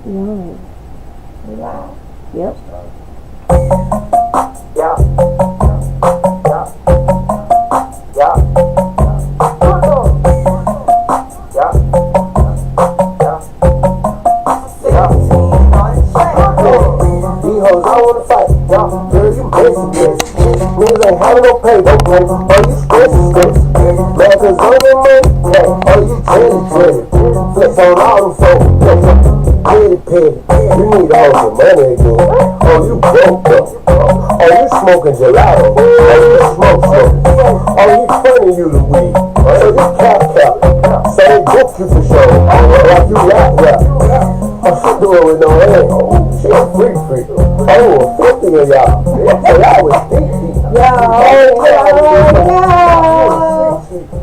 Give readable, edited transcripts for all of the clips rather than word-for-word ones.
No. We live? Yep. Yeah. Yeah. These hoes all wanna fight, y'all. Girl, you busy. Niggas ain't having no pay, no pay. Oh, you stressy. Man, cause on your money, yeah. Oh, you dready. Flex on all them folks, petty. You need to hold your money again. Oh, you broke up. Oh, you smoking gelato. Oh, you smoke. Oh, you funny, you the weed. So you cap. So they book you for sure. Like you rap. Oh, she do it with no hand. She a free. Oh, 50 of y'all. So y'all was deep.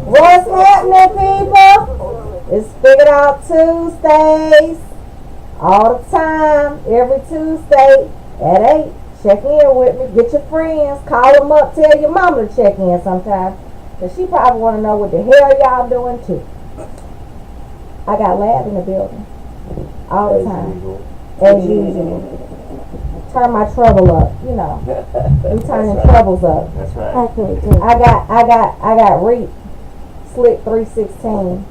What's happening, people? It's Figured Out Tuesdays. All the time, every Tuesday at 8. Check in with me. Get your friends. Call them up. Tell your mama to check in sometime. Because she probably want to know what the hell y'all doing too. I got Lab in the building. All the time. As usual. Turn my treble up, you know. We turning trebles up. That's right. I got Reap Slick 316.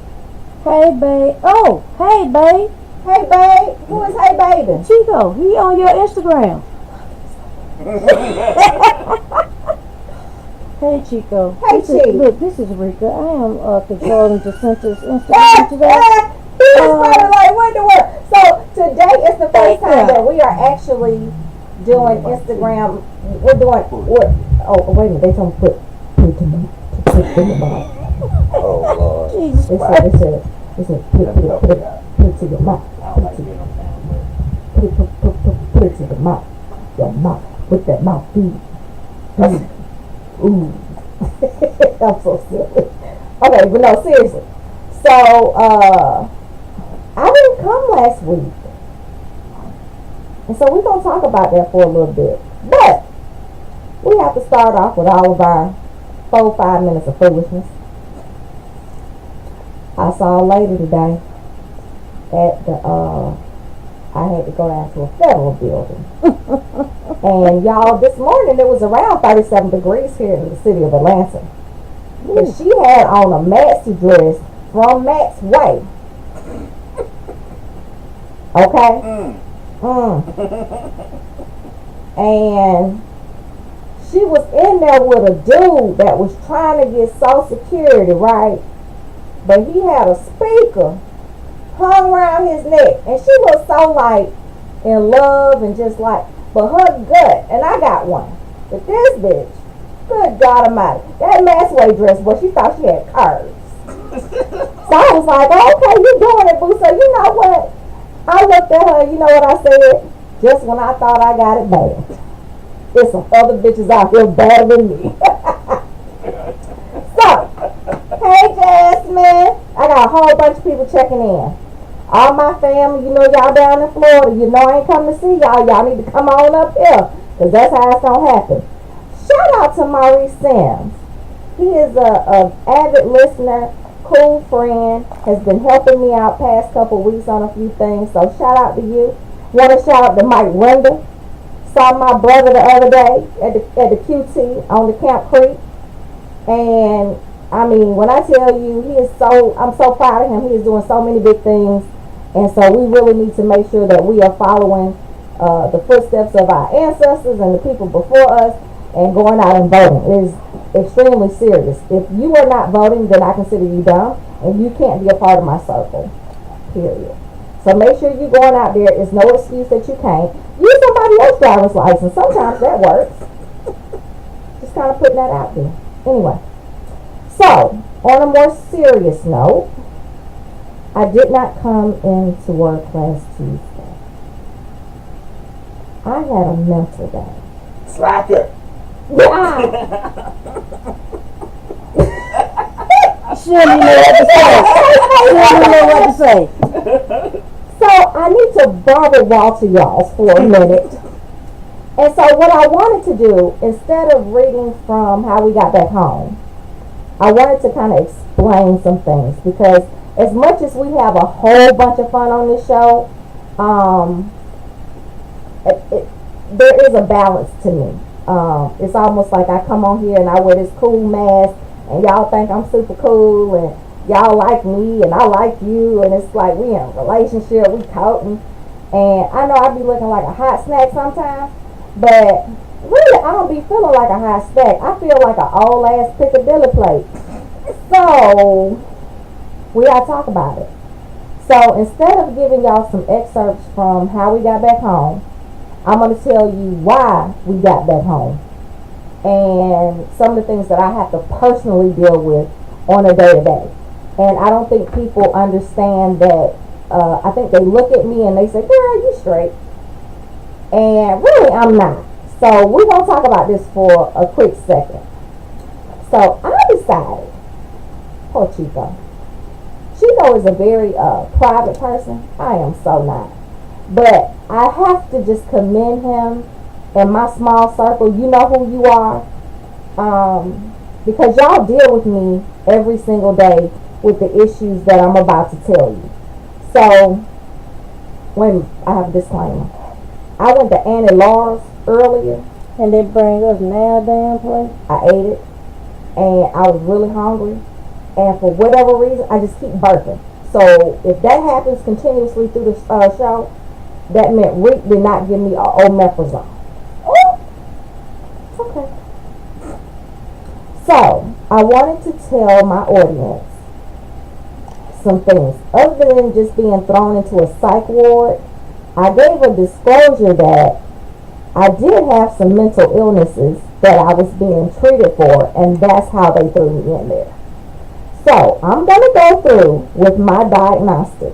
Hey, babe. Oh, hey, babe. Hey, babe. Who is Hey Baby? Chico, he on your Instagram. Hey, Chico. Hey, Chico. Look, this is Rika. I am controlling Jacinta's Instagram today. He was probably like, what the world? So today is the first time that we are actually doing Instagram. We're doing what? Oh, wait a minute. They told me put it in the mouth. Oh, Lord. Jesus They Christ. said, put it to your mouth. Put it to the mouth. Your mouth. With that mouth. Ooh. I'm so silly. Okay, but no, seriously. So, I didn't come last week. And so we're going to talk about that for a little bit. But, we have to start off with all of our 4-5 minutes of foolishness. I saw a lady today at the, I had to go down to a federal building. And y'all, this morning it was around 37 degrees here in the city of Atlanta. And she had on a maxi dress from Max Way. Okay? And she was in there with a dude that was trying to get Social Security, right? But he had a speaker hung around his neck. And she was so like in love and just like, but her gut, and I got one. But this bitch, good God Almighty, that Max Way dress, boy, she thought she had curves. So I was like, oh, okay, you doing it, boo. So you know what? I looked at her, you know what I said? Just when I thought I got it bad. There's some other bitches out here better than me. So, hey Jasmine. I got a whole bunch of people checking in. All my family, you know y'all down in Florida, you know I ain't coming to see y'all. Y'all need to come on up here. Because that's how it's going to happen. Shout out to Maurice Sims. He is a avid listener, cool friend, has been helping me out past couple weeks on a few things. So shout out to you. Want to shout out to Mike Render. Saw my brother the other day at the QT on the Camp Creek. And I mean, when I tell you, I'm so proud of him. He is doing so many big things. And so we really need to make sure that we are following the footsteps of our ancestors and the people before us and going out and voting. It is extremely serious. If you are not voting, then I consider you dumb and you can't be a part of my circle. Period. So make sure you're going out there. It's no excuse that you can't. Use somebody else's driver's license. Sometimes that works. Just kind of putting that out there. Anyway. So, on a more serious note, I did not come into work last Tuesday. I had a mental day. Slacker. Yeah. She don't even know what to say. She don't even know what to say. So, I need to bubble wall to y'all for a minute. And so, what I wanted to do, instead of reading from how we got back home, I wanted to kind of explain some things. Because as much as we have a whole bunch of fun on this show, um, there is a balance to me. It's almost like I come on here and I wear this cool mask, and y'all think I'm super cool, and y'all like me, and I like you, and it's like we in a relationship, we courting, and I know I be looking like a hot snack sometimes, but really I don't be feeling like a hot snack. I feel like an old ass Piccadilly plate. So we gotta talk about it. So instead of giving y'all some excerpts from how we got back home, I'm going to tell you why we got back home and some of the things that I have to personally deal with on a day-to-day. And I don't think people understand that. I think they look at me and they say, girl, you straight. And really, I'm not. So we're going to talk about this for a quick second. So I decided, poor Chico. Chico is a very private person. I am so not. But I have to just commend him in my small circle. You know who you are. Because y'all deal with me every single day with the issues that I'm about to tell you. So, when I have a disclaimer. I went to Annie Laura's earlier. And they bring us now damn place. I ate it. And I was really hungry. And for whatever reason, I just keep burping. So, if that happens continuously through the show, that meant Rick did not give me omeprazole. Oh, it's okay. So, I wanted to tell my audience some things. Other than just being thrown into a psych ward, I gave a disclosure that I did have some mental illnesses that I was being treated for, and that's how they threw me in there. So, I'm going to go through with my diagnostic.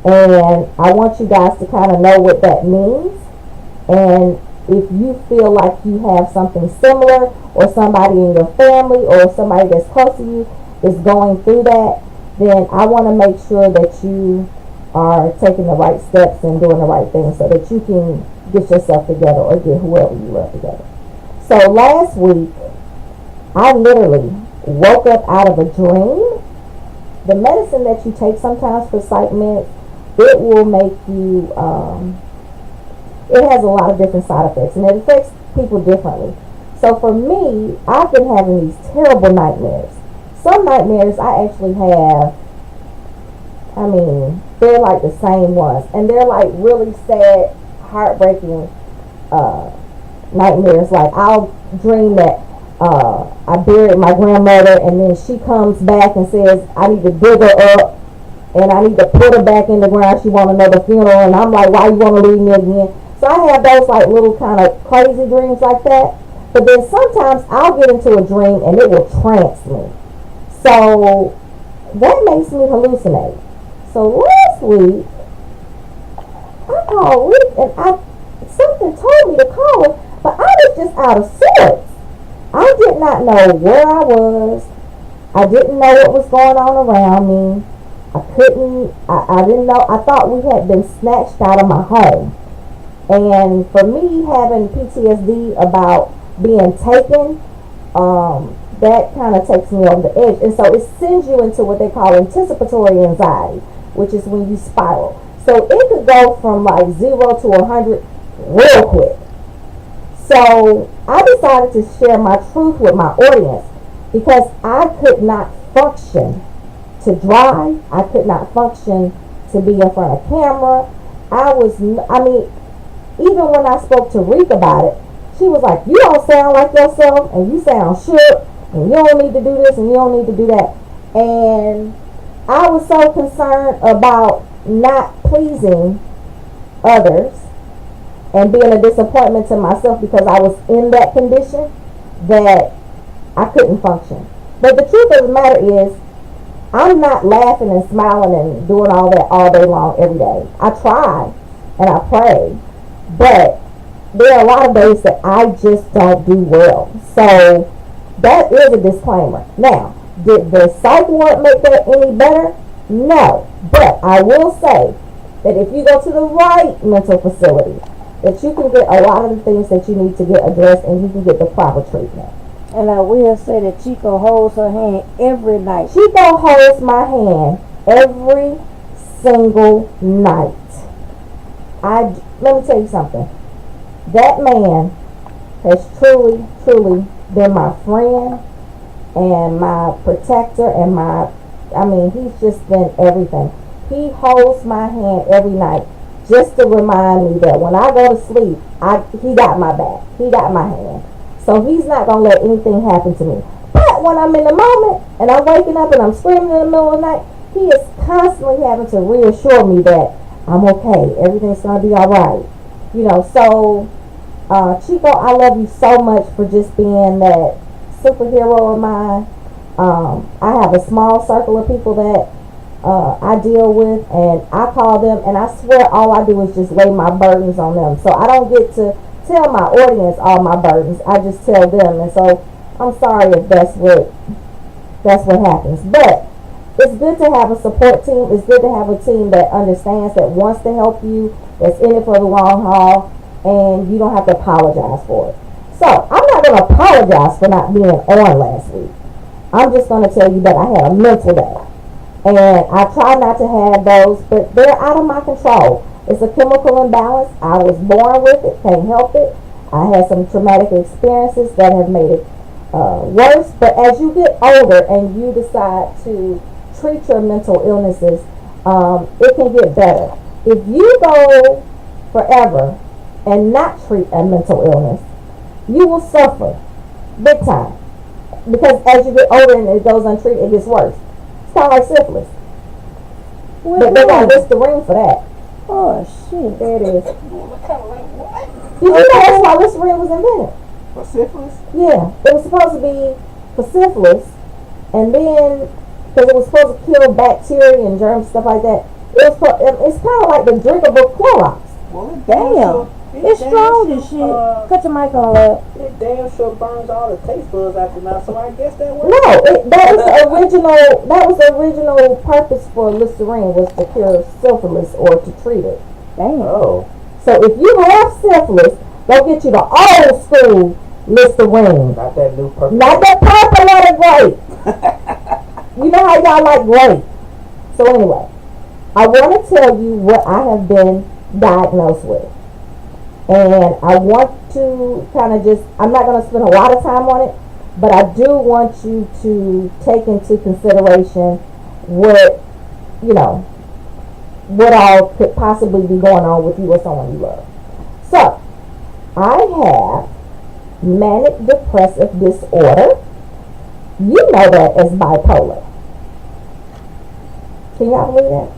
And I want you guys to kind of know what that means. And if you feel like you have something similar, or somebody in your family, or somebody that's close to you is going through that, then I want to make sure that you are taking the right steps and doing the right things so that you can get yourself together or get whoever you love together. So last week, I literally woke up out of a dream. The medicine that you take sometimes for psych meds, it will make you, it has a lot of different side effects, and it affects people differently. So for me, I've been having these terrible nightmares. Some nightmares I actually have, they're like the same ones. And they're like really sad, heartbreaking nightmares. Like I'll dream that I buried my grandmother, and then she comes back and says, I need to dig her up. And I need to put her back in the ground. She want another funeral. And I'm like, why you want to leave me again? So I have those like little kind of crazy dreams like that. But then sometimes I'll get into a dream and it will trance me. So that makes me hallucinate. So last week, I called Rick and something told me to call her. But I was just out of sorts. I did not know where I was. I didn't know what was going on around me. I didn't know. I thought we had been snatched out of my home. And for me, having PTSD about being taken, that kind of takes me over the edge. And so it sends you into what they call anticipatory anxiety, which is when you spiral. So it could go from like 0 to 100 real quick. So I decided to share my truth with my audience because I could not function to drive. I could not function to be in front of camera. Even when I spoke to Reek about it, she was like, you don't sound like yourself, and you sound shook, and you don't need to do this, and you don't need to do that. And I was so concerned about not pleasing others and being a disappointment to myself because I was in that condition that I couldn't function. But the truth of the matter is, I'm not laughing and smiling and doing all that all day long every day. I try and I pray, but there are a lot of days that I just don't do well. So that is a disclaimer. Now, did the psych ward make that any better? No. But I will say that if you go to the right mental facility, that you can get a lot of the things that you need to get addressed, and you can get the proper treatment. And I will say that Chico holds her hand every night. Chico holds my hand every single night. let me tell you something. That man has truly, truly been my friend and my protector and he's just been everything. He holds my hand every night just to remind me that when I go to sleep, he got my back. He got my hand. So he's not going to let anything happen to me. But when I'm in the moment and I'm waking up and I'm screaming in the middle of the night, he is constantly having to reassure me that I'm okay. Everything's going to be all right. So Chico, I love you so much for just being that superhero of mine. I have a small circle of people that I deal with, and I call them, and I swear all I do is just lay my burdens on them. So I don't get to tell my audience all my burdens. I just tell them, and so I'm sorry if that's what happens. But it's good to have a support team. It's good to have a team that understands, that wants to help you, that's in it for the long haul, and you don't have to apologize for it. So I'm not going to apologize for not being on last week. I'm just going to tell you that I had a mental day. And I try not to have those, but they're out of my control. It's a chemical imbalance. I was born with it, can't help it. I had some traumatic experiences that have made it worse. But as you get older and you decide to treat your mental illnesses, it can get better. If you go forever and not treat a mental illness, you will suffer big time. Because as you get older and it goes untreated, it gets worse. It's kind of like syphilis. But they got Listerine for that. Oh, shit. There it is. Did you know that's why Listerine was invented? For syphilis? Yeah. It was supposed to be for syphilis, and then, because it was supposed to kill bacteria and germs, stuff like that, it's kind of like the drinkable Clorox. Well, Damn. It's strong as shit. Cut your mic on, love. It damn sure burns all the taste buds out your mouth, so I guess that works. No, that was the original purpose for Listerine, was to cure syphilis or to treat it. Damn. Oh. So if you have syphilis, go get you the old school Listerine. Not that new purple. Not that purple or the grape. You know how y'all like grape. So anyway, I want to tell you what I have been diagnosed with. And I want to kind of I'm not going to spend a lot of time on it, but I do want you to take into consideration what all could possibly be going on with you or someone you love. So, I have manic depressive disorder. You know that as bipolar. Can y'all believe that?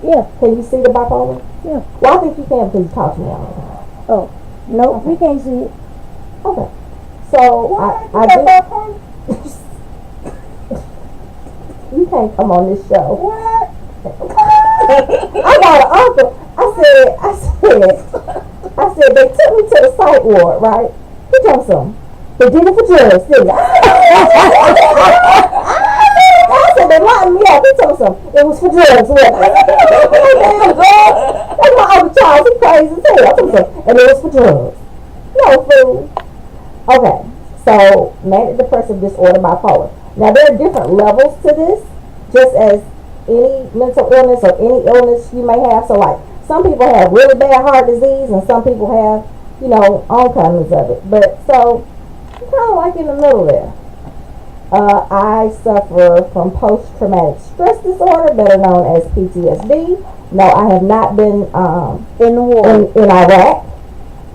Yeah. Can you see the bipolar? Yeah. Well, I think you can because you talk to me all the time. Oh, no, we can't see it. Okay. So, I do. You can't come on this show. What? I got an uncle. I said, they took me to the psych ward, right? He told me something. They did it for drugs, didn't they? I said, they locked me up. He told me something. It was for drugs, wasn't it? That's my Uncle Charles. He crazy as hell. I told him something. And it was for drugs. No fool. Okay. So, manic depressive disorder, bipolar. Now, there are different levels to this, just as any mental illness or any illness you may have. So, like, some people have really bad heart disease, and some people have, all kinds of it. But, so, I'm kind of like in the middle there. I suffer from post-traumatic stress disorder, better known as PTSD. No, I have not been In the war. in Iraq.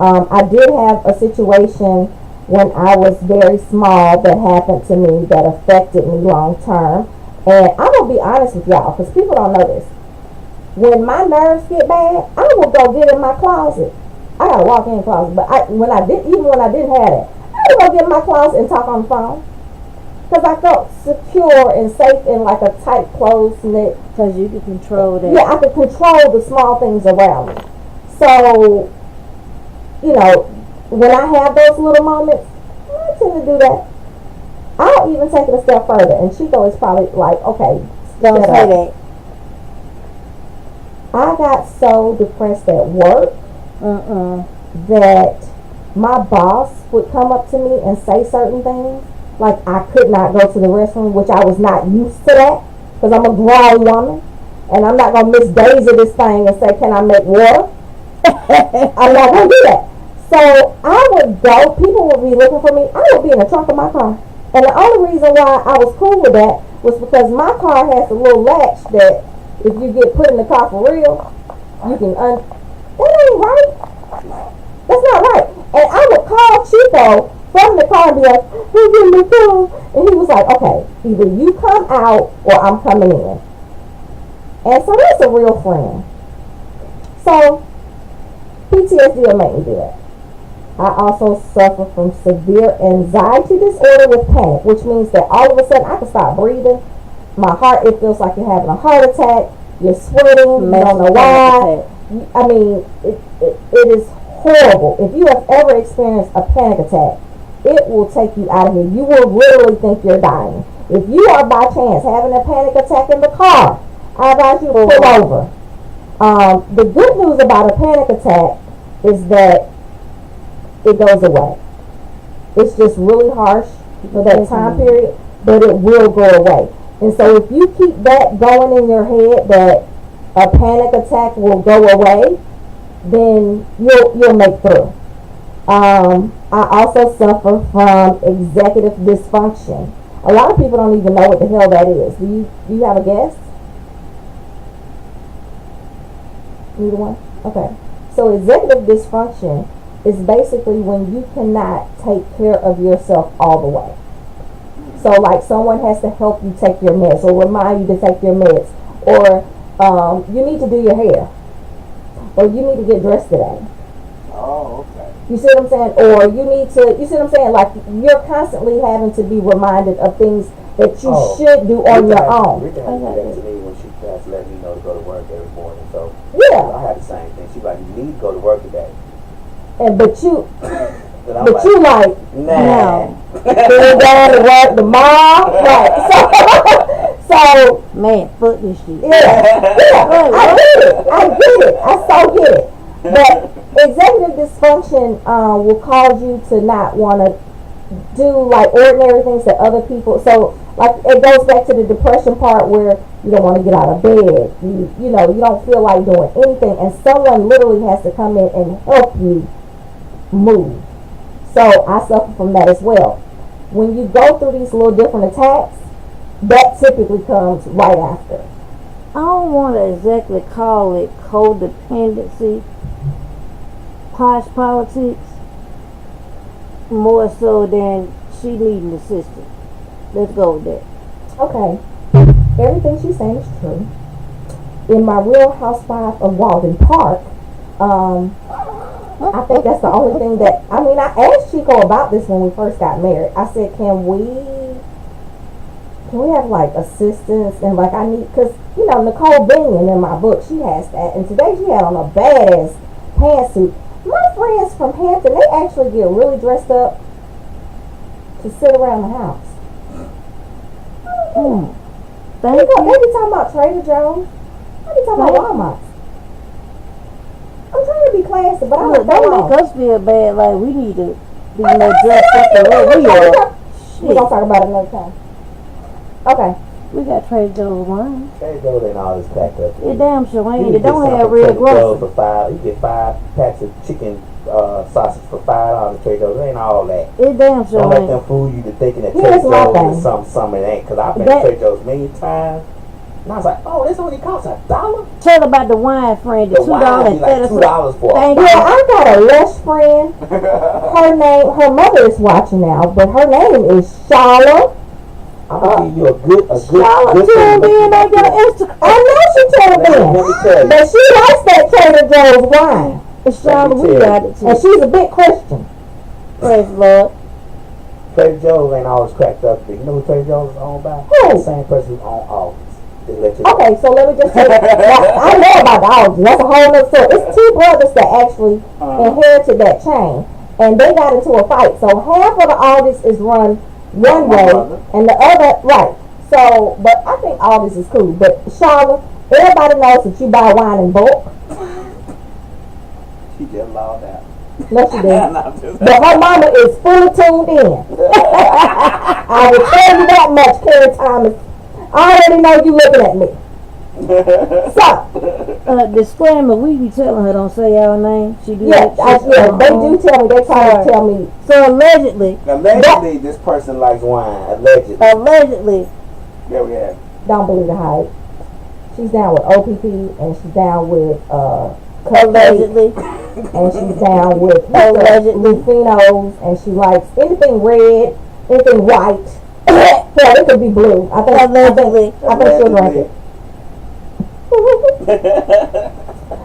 I did have a situation when I was very small that happened to me that affected me long term. And I'm going to be honest with y'all, because people don't know this. When my nerves get bad, I will go get in my closet. I got to walk in the closet. But when I didn't have it, I would go get in my closet and talk on the phone. Because I felt secure and safe in like a tight, closed knit. Because you can control that. Yeah, I could control the small things around me. So, when I have those little moments, I tend to do that. I'll even take it a step further. And Chico is probably like, okay, Don't say that. I got so depressed at work that my boss would come up to me and say certain things. Like I could not go to the restroom, which I was not used to that. Because I'm a grown woman. And I'm not going to Miss Daisy this thing and say, can I make water? I'm not gonna do that. So I would go. People would be looking for me. I would be in the trunk of my car, and the only reason why I was cool with that was because my car has a little latch that if you get put in the car for real, you can that ain't right. That's not right. And I would call Chico from the car and be like, "Who's in the car?" And he was like, "Okay, either you come out or I'm coming in." And so that's a real friend. So PTSD will make me do that. I also suffer from severe anxiety disorder with panic, which means that all of a sudden I can stop breathing. My heart, it feels like you're having a heart attack. You're sweating. You don't know why. I mean, it is horrible. If you have ever experienced a panic attack, it will take you out of here. You will literally think you're dying. If you are by chance having a panic attack in the car, I advise you to pull over. The good news about a panic attack is that it goes away. It's just really harsh for that time period, but it will go away. And so if you keep that going in your head that a panic attack will go away, then you'll make through. I also suffer from executive dysfunction. A lot of people don't even know what the hell that is. Do you have a guess? Neither one? Okay. So executive dysfunction is basically when you cannot take care of yourself all the way. So like someone has to help you take your meds or remind you to take your meds, or you need to do your hair, or you need to get dressed today. Oh, okay. You see what I'm saying? Or you see what I'm saying? Like you're constantly having to be reminded of things that you should do on your own. Rita had to do that to me when she has let me know to go to work every morning. So yeah, I had the same thing. She's like, "You need to go to work today." But you like, nah. You're going to work tomorrow, right? So man, fuck this shit. Yeah, I get it. I so get it. But executive dysfunction will cause you to not want to do like ordinary things that other people. So like it goes back to the depression part where you don't want to get out of bed. You don't feel like doing anything, and someone literally has to come in and help you move. So I suffer from that as well. When you go through these little different attacks, that typically comes right after. I don't want to exactly call it codependency, posh politics, more so than she needing assistance. Let's go with that. Okay. Everything she's saying is true. In my Real Housewife of Walden Park, I think that's the only thing that, I asked Chico about this when we first got married. I said, can we have like assistance and like I need, because Nicole Binion in my book, she has that, and today she had on a badass pantsuit. My friends from Hampton, they actually get really dressed up to sit around the house. They be talking about Trader Joe's. They be talking about Walmart's. I'm trying to be classy, but I'm don't make us feel bad like we need to be more dressed up than what we are. We're going to talk about it another time. Okay. We got Trader Joe's wine. Trader Joe's ain't all this packed up. It damn sure ain't. You It don't have real groceries. You get 5 packs of chicken sausage for $5 at Trader Joe's. It ain't all that. It damn sure Don't let ain't. them fool you to thinking that Here's Trader my Joe's thing. is something it ain't. Because I've been to Trader Joe's many times. And I was like, oh, this only costs $1? Tell about the wine friend, the $2 wine be like $2 for. Thank you. Yeah, I got a lush friend. Her mother is watching now, but her name is Shala. I'm gonna give you a good Shala good tuned in on your Instagram. I know she tuned in, Let me tell you. but she likes that Trader Joe's wine, Shala, we got it and too. she's a big Christian. Praise the Lord. Trader Joe's ain't always cracked up. You know who Trader Joe's is owned by? Who? The same person who owns Aldi's. Just let you know. Okay, so let me just say, I know about the Aldi. That's a whole other story. It's 2 brothers that actually inherited that chain, and they got into a fight. So half of the Aldi's is run one way, and the other right. So, but I think Aldi's is cool. But Charlotte, everybody knows that you buy wine in bulk. She just logged out. No, she didn't. But her mama is fully tuned in. I will tell you that much, Carrie Thomas. I already know you looking at me. So, Disclaimer, we be telling her don't say our name. She do Yeah, that shit they do tell me. They try to tell me. So allegedly, This person likes wine. Allegedly. Yeah, we have. Don't believe the hype. She's down with OPP and she's down with allegedly, and she's down with Lufinos, and she likes anything red, anything white. Hell, it could be blue. I think she'll drink it.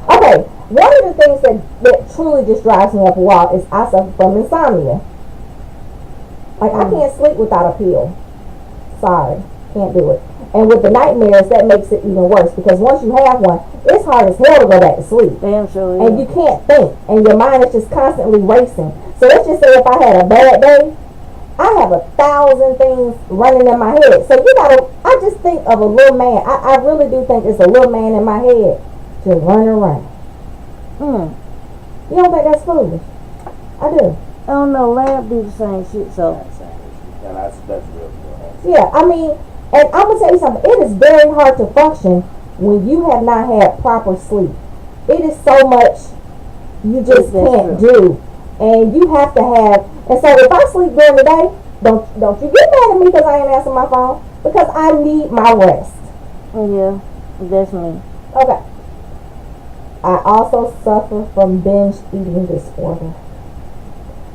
Okay, one of the things that truly just drives me up a wall is I suffer from insomnia. Like, I can't sleep without a pill. Sorry, can't do it. And with the nightmares, that makes it even worse, because once you have one, it's hard as hell to go back to sleep. Damn sure. And you can't think, and your mind is just constantly racing. So let's just say if I had a bad day, I have 1,000 things running in my head. So I just think of a little man. I really do think it's a little man in my head just running around. You don't think that's foolish? I do. I don't know, Lab do the same shit, so. That's real. Yeah, I mean, and I'm going to tell you something. It is very hard to function when you have not had proper sleep. It is so much you just can't do. And you have to have, and so if I sleep during the day, don't you get mad at me because I ain't answering my phone, because I need my rest. Yeah, that's me. Okay. I also suffer from binge eating disorder.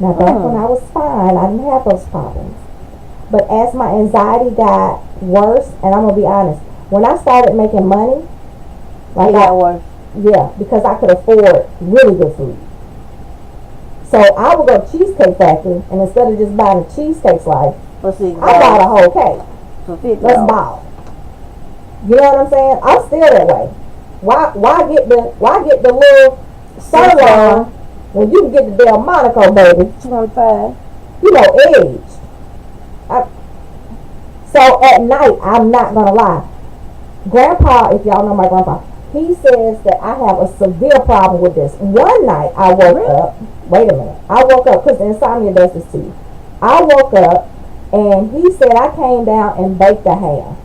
Now back when I was fine, I didn't have those problems. But as my anxiety got worse, and I'm gonna be honest, when I started making money, like, it got worse. Yeah, because I could afford really good food. So I would go to Cheesecake Factory, and instead of just buying a cheesecake slice, I bought a whole cake. For $50. Let's ball. You know what I'm saying? I'm still that way. Why get the little sirloin when you can get the Delmonico, baby? 25. You know, age. So at night, I'm not gonna lie. Grandpa, if y'all know my grandpa, he says that I have a severe problem with this. One night I woke up. Wait a minute. I woke up because insomnia does this to you. I woke up and he said I came down and baked a ham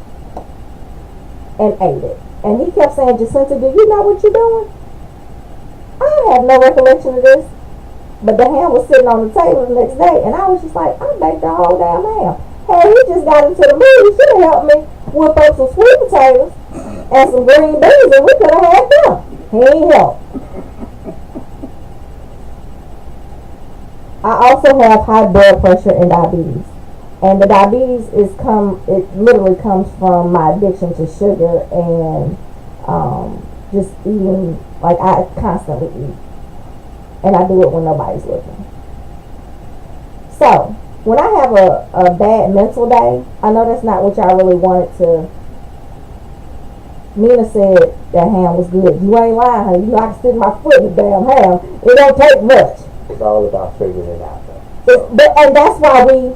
and ate it. And he kept saying, Jacinta, do you know what you're doing? I have no recollection of this. But the ham was sitting on the table the next day, and I was just like, I baked the whole damn ham. Hey, he just got into the mood. He should have helped me whip up some sweet potatoes and some green beans, and we could have had them. He ain't helped. I also have high blood pressure and diabetes. And the diabetes it literally comes from my addiction to sugar and just eating, like I constantly eat. And I do it when nobody's looking. So, when I have a bad mental day, I know that's not what y'all really wanted to. Nina said that ham was good. You ain't lying, honey. You know I can stick my foot in the damn ham. It don't take much. It's all about figuring it out, though. And that's why we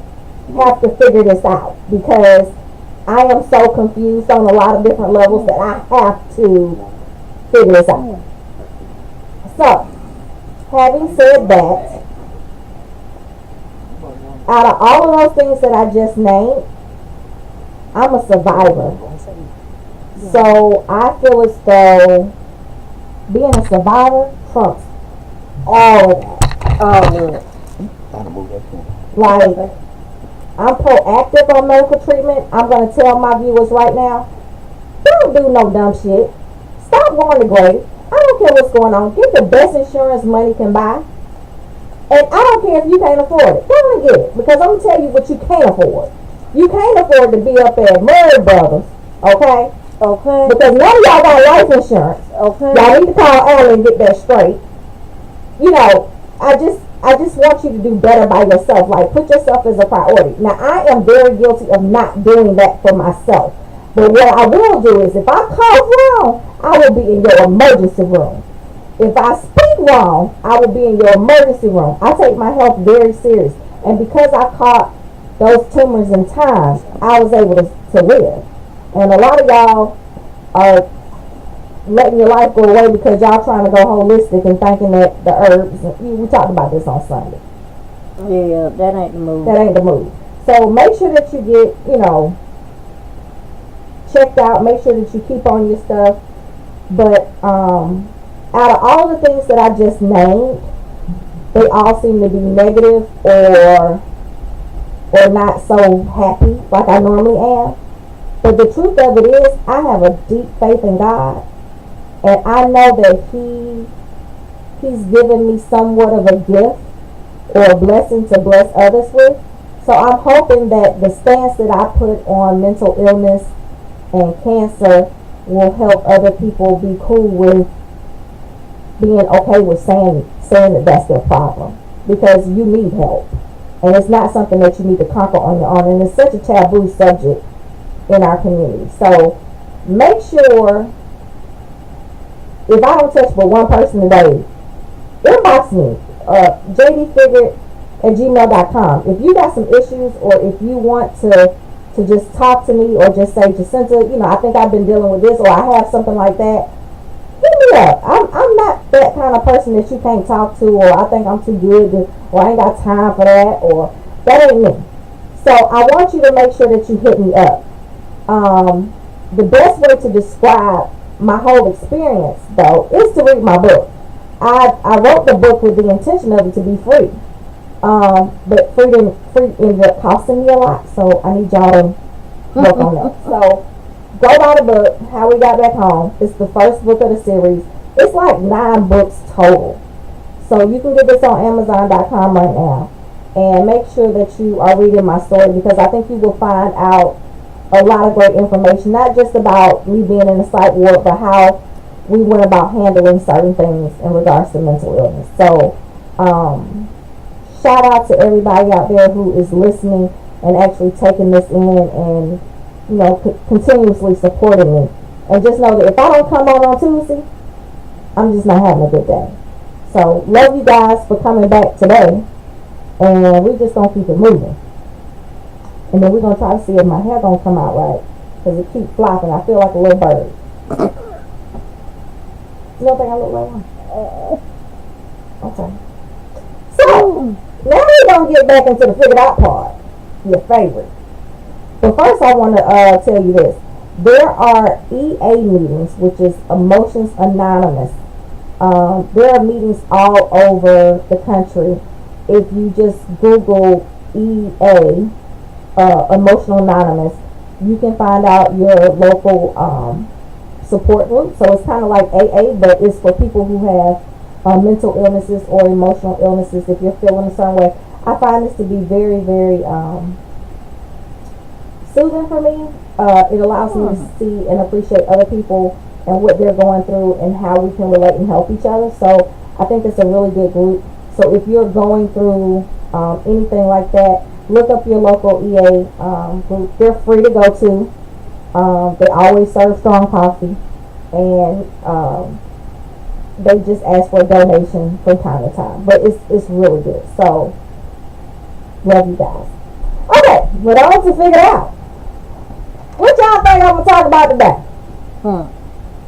have to figure this out, because I am so confused on a lot of different levels that I have to figure this out. So, having said that, out of all of those things that I just named, I'm a survivor. So I feel as though being a survivor trumps all of that. All of it. Like, I'm proactive on medical treatment. I'm going to tell my viewers right now, don't do no dumb shit. Stop going to grave. I don't care what's going on. Get the best insurance money can buy. And I don't care if you can't afford it. Go and get it. Because I'm going to tell you what you can't afford. You can't afford to be up at Murray Brothers. Okay? Okay. Because none of y'all got life insurance. Okay. Y'all need to call Allie and get that straight. You know, I just want you to do better by yourself. Like, put yourself as a priority. Now, I am very guilty of not doing that for myself. But what I will do is, if I cough wrong, I will be in your emergency room. If I speak wrong, I will be in your emergency room. I take my health very serious. And because I caught those tumors in time, I was able to live. And a lot of y'all are letting your life go away because y'all trying to go holistic and thinking that the herbs, we talked about this on Sunday. Yeah, that ain't the move. That ain't the move. So make sure that you get, checked out. Make sure that you keep on your stuff. But Out of all the things that I just named, they all seem to be negative or not so happy like I normally am. But the truth of it is, I have a deep faith in God, and I know that He's given me somewhat of a gift or a blessing to bless others with. So I'm hoping that the stance that I put on mental illness and cancer will help other people be cool with being okay with saying that that's their problem, because you need help, and it's not something that you need to conquer on your own, and it's such a taboo subject in our community. So make sure, if I don't touch but one person today, inbox me, jdfigure@gmail.com. If you got some issues, or if you want to just talk to me, or just say, Jacinta, I think I've been dealing with this, or I have something like that, hit me up. I'm not that kind of person that you can't talk to, or I think I'm too good to, or I ain't got time for that, or that ain't me. So I want you to make sure that you hit me up. The best way to describe my whole experience, though, is to read my book. I wrote the book with the intention of it to be free. But free ended up costing me a lot, so I need y'all to work on that. So go buy the book, How We Got Back Home. It's the first book of the series. It's like 9 books total. So you can get this on Amazon.com right now. And make sure that you are reading my story, because I think you will find out a lot of great information, not just about me being in the psych ward, but how we went about handling certain things in regards to mental illness. So, shout out to everybody out there who is listening and actually taking this in and, continuously supporting me. And just know that if I don't come on Tuesday, I'm just not having a good day. So, love you guys for coming back today. And we just gonna keep it moving. And then we're gonna try to see if my hair gonna come out right, because it keeps flopping. I feel like a little bird. You don't think I look like one? Okay. So, now we're gonna get back into the figured out part. Your favorite. But first I want to tell you this. There are EA meetings, which is Emotions Anonymous. There are meetings all over the country. If you just Google EA, Emotional Anonymous, you can find out your local support group. So it's kind of like AA, but it's for people who have mental illnesses or emotional illnesses. If you're feeling a certain way, I find this to be very, very soothing for me. It allows me to see and appreciate other people and what they're going through and how we can relate and help each other. So I think it's a really good group. So if you're going through anything like that, look up your local EA group. They're free to go to. They always serve strong coffee, and they just ask for a donation from time to time. But it's really good. So love you guys. Okay, but on to figure out. What y'all think I'm gonna talk about today?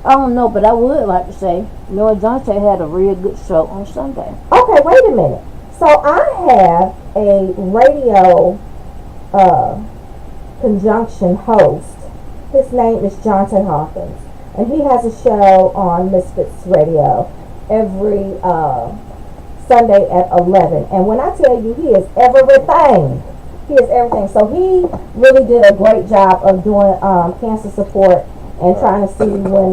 I don't know, but I would like to say, Dante had a real good show on Sunday. Okay, wait a minute. So I have a radio conjunction host. His name is Jonte Hawkins, and he has a show on Misfits Radio every Sunday at 11. And when I tell you, he is everything. He is everything. So he really did a great job of doing cancer support and trying to see when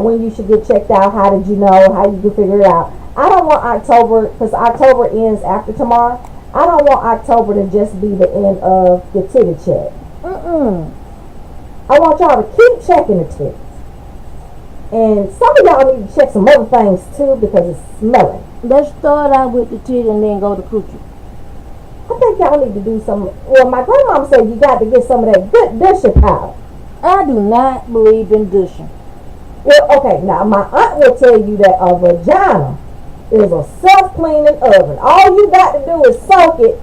when you should get checked out. How did you know? How you can figure it out? I don't want October, because October ends after tomorrow. I don't want October to just be the end of your titty check. I want y'all to keep checking the titties. And some of y'all need to check some other things too, because it's smelling. Let's start out with the titty and then go to coochie. I think y'all need to do some. Well, my grandmama said you got to get some of that good dishing powder. I do not believe in douching. Well, okay, now my aunt will tell you that a vagina is a self-cleaning oven. All you got to do is soak it,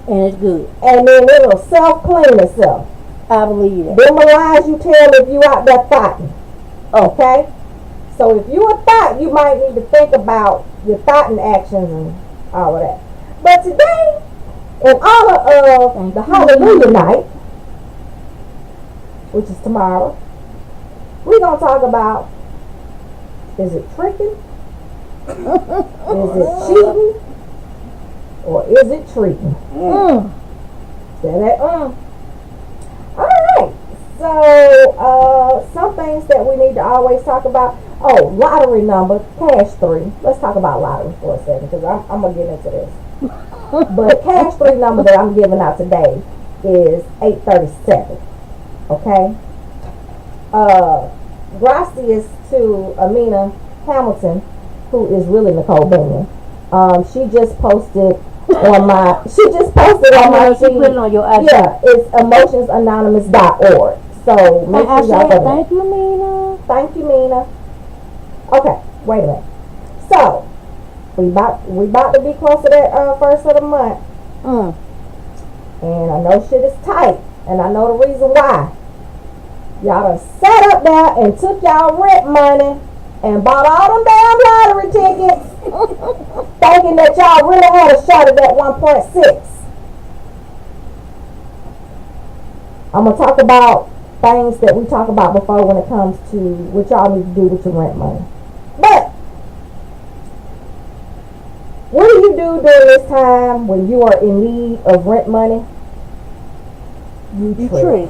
and it's good. And then it'll self-clean itself. I believe that. Them lies you tell if you out there fighting. Okay? So if you a thought, you might need to think about your thoughting actions and all of that. But today, in honor of the Hallelujah Night, which is tomorrow, we're going to talk about Is it tricking? Is it cheating? Or is it treating? Alright. So, some things that we need to always talk about. Oh, lottery number, cash 3. Let's talk about lottery for a second, because I'm going to get into this. But cash 3 number that I'm giving out today is 837. Okay? Gracias to Amina Hamilton, who is really Nicole Bingham. She just posted on my She put it on your IG. Yeah, it's emotionsanonymous.org. So make sure y'all go there. Thank you, Mina. Thank you, Mina. Okay, wait a minute. So we about to be close to that first of the month. And I know shit is tight, and I know the reason why. Y'all done sat up there and took y'all rent money and bought all them damn lottery tickets, thinking that y'all really had a shot at that 1.6. I'm going to talk about things that we talk about before when it comes to what y'all need to do with your rent money. But what do you do during this time when you are in need of rent money? You trick.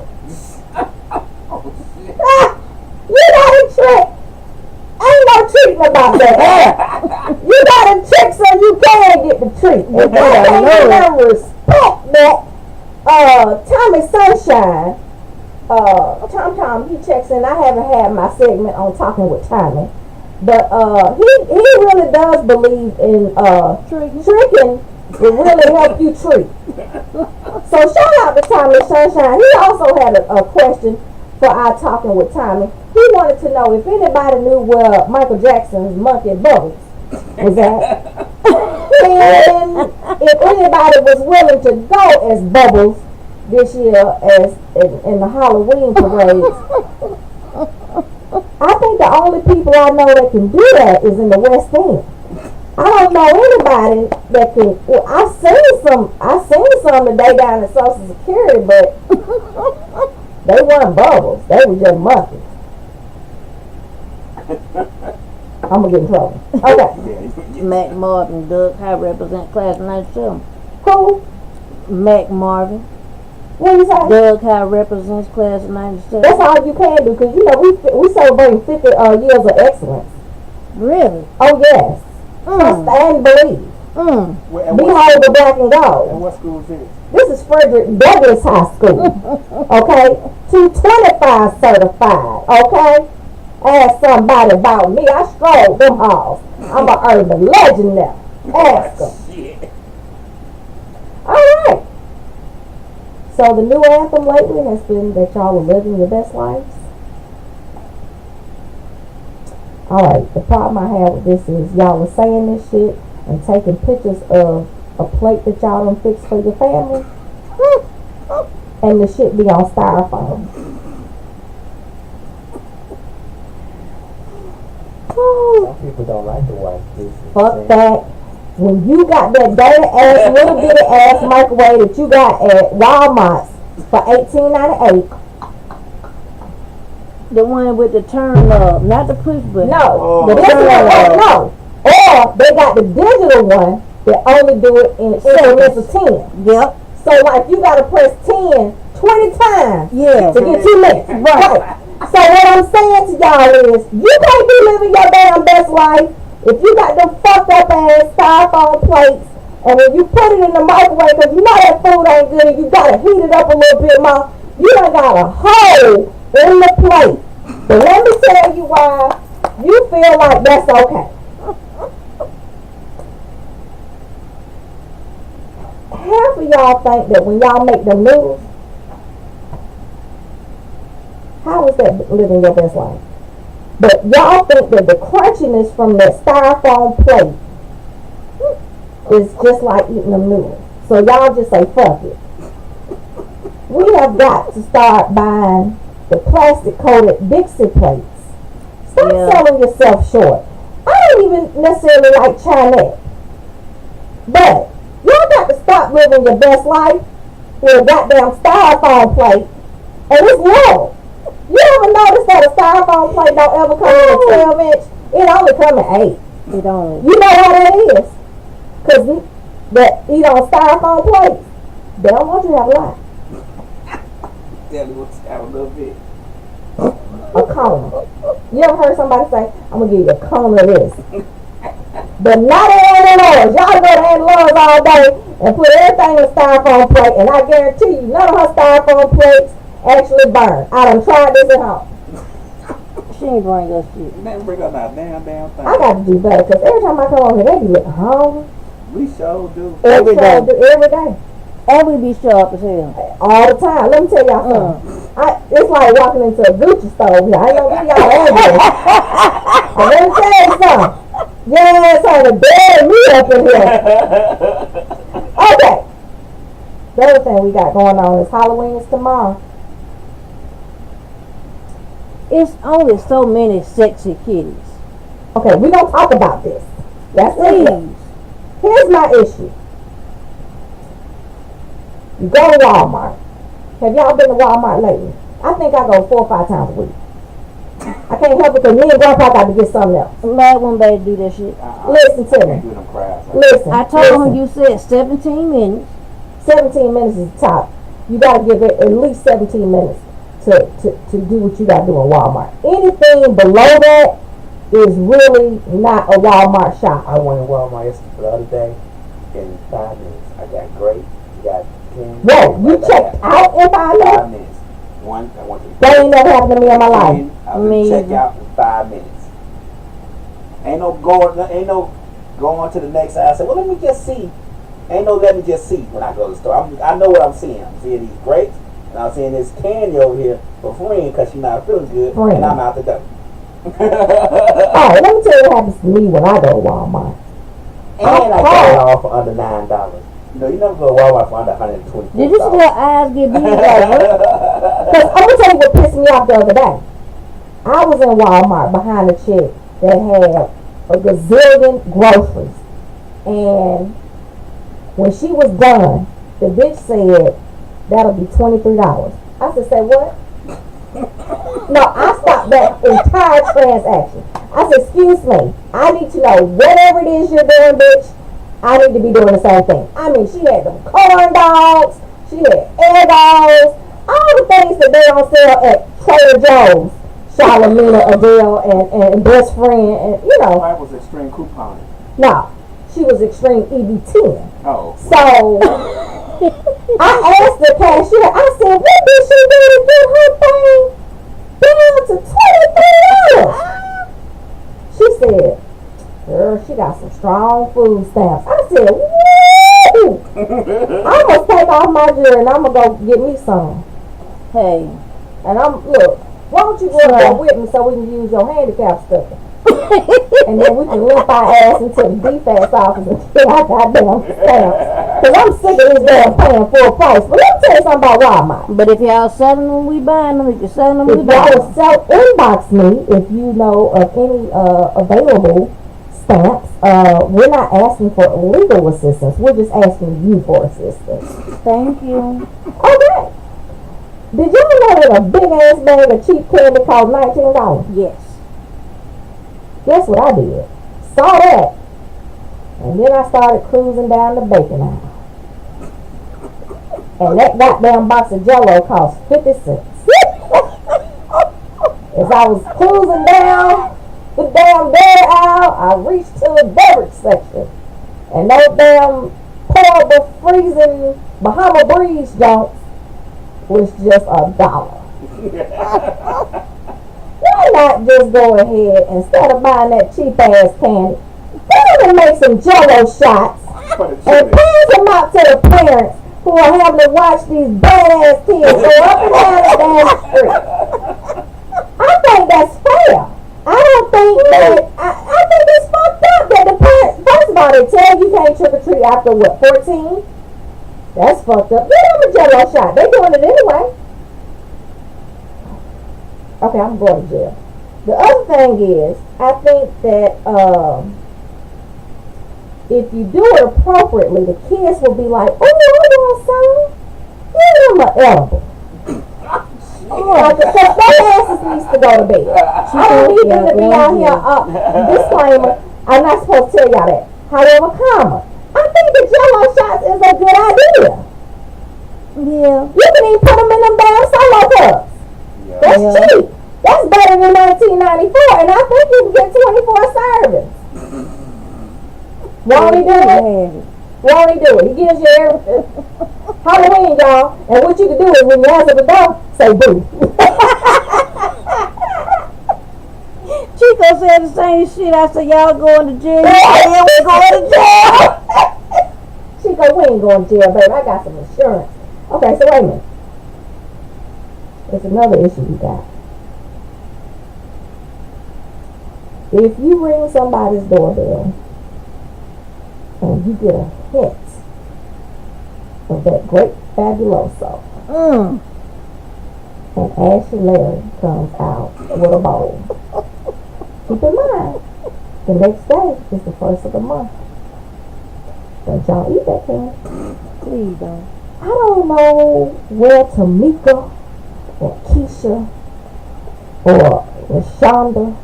You gotta trick. Ain't no treating about that. You gotta trick so you can get the treat. And I can't never respect that. Tommy Sunshine, Tom, he checks in. I haven't had my segment on Talking with Tommy, but he really does believe in tricking will really help you treat. So shout out to Tommy Sunshine. He also had a question for our Talking with Tommy. He wanted to know if anybody knew where Michael Jackson's Monkey Bubbles was at. And if anybody was willing to go as Bubbles this year as in the Halloween parades. I think the only people I know that can do that is in the West End. I don't know anybody that can. Well, I seen some today down at Social Security, but they weren't Bubbles. They were just monkeys. I'm gonna get in trouble. Okay. Mac Marvin, Doug High represent class 97. Who? Mac Marvin. What you say? Doug High represents class 97. That's all you can do, because you know we celebrating 50 years of excellence. Really? Oh yes. Trust and believe. Behold the black and gold. And what school is this? This is Frederick Douglass High School. Okay? 225 certified. Okay? Ask somebody about me. I strolled them halls. I'm an urban legend now. Ask them. Alright. So the new anthem lately has been that y'all are living your best lives. Alright, the problem I have with this is y'all are saying this shit and taking pictures of a plate that y'all done fixed for your family. And the shit be on styrofoam. Some people don't like to watch this. Fuck that. When you got that dirty ass, little bitty ass microwave that you got at Walmart for $18.98. The one with the turn knob, not the push button. No, this one, no. Or they got the digital one that only do it in increments of 10. Yep. So like you gotta press 10 20 times to get 2 minutes. Right. So what I'm saying to y'all is, you can't be living your damn best life if you got them fucked up ass styrofoam plates, and when you put it in the microwave, because you know that food ain't good and you gotta heat it up a little bit more, you done got a hole in the plate. But let me tell you why you feel like that's okay. Half of y'all think that when y'all make them noodles, how is that living your best life? But y'all think that the crunchiness from that styrofoam plate is just like eating them noodles. So y'all just say, fuck it. We have got to start buying the plastic coated Dixie plates. Stop selling yourself short. I don't even necessarily like Chinese. But y'all got to stop living your best life with a goddamn styrofoam plate. And it's low. You ever notice that a styrofoam plate don't ever come in a 12-inch? It only come at 8. It only. You know how that is? Because that eat on styrofoam plates. They don't want you to have a lot. Tell me what's have a little bit. A cone. You ever heard somebody say, I'm going to give you a cone of this? But not at Ann Laura's. Y'all go to Ann Laura's all day and put everything in a styrofoam plate, and I guarantee you, none of her styrofoam plates actually burn. I done tried this at home. She ain't bring us shit. Man, bring up that damn thing. I got to do better, because every time I come over here, they be looking hungry. We sure do. Every day. Every day. And we be sharp as hell. All the time. Let me tell y'all something. It's like walking into a Gucci store here. I ain't gonna give y'all address. But let me tell you something. Yes, on the bed me up in here. Okay. The other thing we got going on is Halloween is tomorrow. It's only so many sexy kitties. Okay, we don't talk about this. That's it. Please. Here's my issue. You go to Walmart. Have y'all been to Walmart lately? I think I go 4 or 5 times a week. I can't help it because me and Grandpa got to get something else. I'm mad when they do that shit. Listen to me. Do them crabs. Listen. I told him you said 17 minutes. 17 minutes is the top. You got to give it at least 17 minutes to do what you got to do in Walmart. Anything below that is really not a Walmart shop. I went to Walmart the other day in 5 minutes. I got grape, got 10. Whoa, you checked out in 5 minutes? 5 minutes. I went to That ain't never happened to me in my life. I was check out in 5 minutes. Ain't no going to the next side. I said, well, let me just see. Ain't no let me just see when I go to the store. I know what I'm seeing. I'm seeing these grapes, and I'm seeing this candy over here for friend because she's not feeling good, and I'm out the door. Alright, let me tell you what happens to me when I go to Walmart. And I got it all for under $9. You never go to Walmart for under $120. Did you see her eyes get big? Because I'm going to tell you what pissed me off the other day. I was in Walmart behind a chick that had a gazillion groceries. And when she was done, the bitch said, that'll be $23. I said, say what? No, I stopped that entire transaction. I said, excuse me, I need to know whatever it is you're doing, bitch. I need to be doing the same thing. I mean, she had them corn dogs, she had air dogs, all the things that they don't sell at Trader Joe's. Charlamina, Adele, and best friend, and That was extreme couponing. No, she was extreme EB10. Oh. So I asked the cashier, I said, what did she do to get her thing down to $23? She said, girl, she got some strong food stamps. I said, woo! I'm going to take off my jewelry and I'm going to go get me some. Hey. And look, why don't you go up there with me so we can use your handicap sticker? And then we can limp our ass into the defense office and get our goddamn stamps. Because I'm sick of this damn paying full price. But let me tell you something about Walmart. But if y'all selling them, we buying them. If you're selling them, we If buying y'all them. inbox me if you know of any available stamps. We're not asking for legal assistance. We're just asking you for assistance. Thank you. Okay. Did you know that a big ass bag of cheap candy cost $19? Yes. Guess what I did? Saw that. And then I started cruising down the bacon aisle. And that goddamn box of Jell-O cost 50 cents. As I was cruising down the damn dairy aisle, I reached to the beverage section. And those damn portable freezing Bahama Breeze junks was just $1. Why not just go ahead, instead of buying that cheap ass candy, go and make some Jell-O shots and pass them out to the parents who are having to watch these badass kids go up and down the damn street. I think that's fair. I don't think that, I think it's fucked up that the parents, first of all, they tell you can't trick or treat after what, 14? That's fucked up. Get them a Jell-O shot. They doing it anyway. Okay, I'm going to jail. The other thing is, I think that if you do it appropriately, the kids will be like, oh, I want some. Give them an edible. Because their asses needs to go to bed. I don't need them to be out here. Disclaimer, I'm not supposed to tell y'all that. However, comma, I think the Jello shots is a good idea. Yeah. You can even put them in them damn solo cups. Yeah. That's cheap. That's better than $19.94, and I think you can get 24 servings. Won't he do it? Won't he do it? He gives you everything. Halloween, y'all. And what you can do is when you answer the door, say boo. Chico said the same shit. I said, y'all going to jail. Yeah, we going to jail. Chico, we ain't going to jail, baby. I got some insurance. Okay, so wait a minute. There's another issue we got. If you ring somebody's doorbell and you get a hint of that great fabuloso, and Ashley Larry comes out with a bowl, keep in mind, the next day is the first of the month. Don't y'all eat that candy. Please don't. I don't know where Tamika or Keisha or Rashonda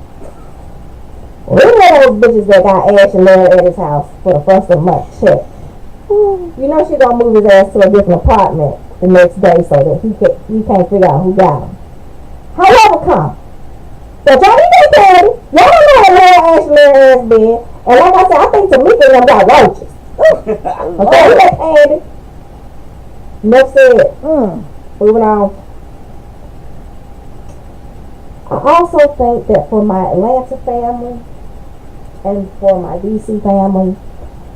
or any of those bitches that got Ashley Larry at his house for the first of the month check. You know she gonna move his ass to a different apartment the next day so that he can't figure out who got him. However, come. But y'all eat that candy. Y'all don't know where Ashley Larry has been. And like I said, I think Tamika and them got roaches. Okay, eat that candy. Enough said. Moving on. I also think that for my Atlanta family and for my DC family,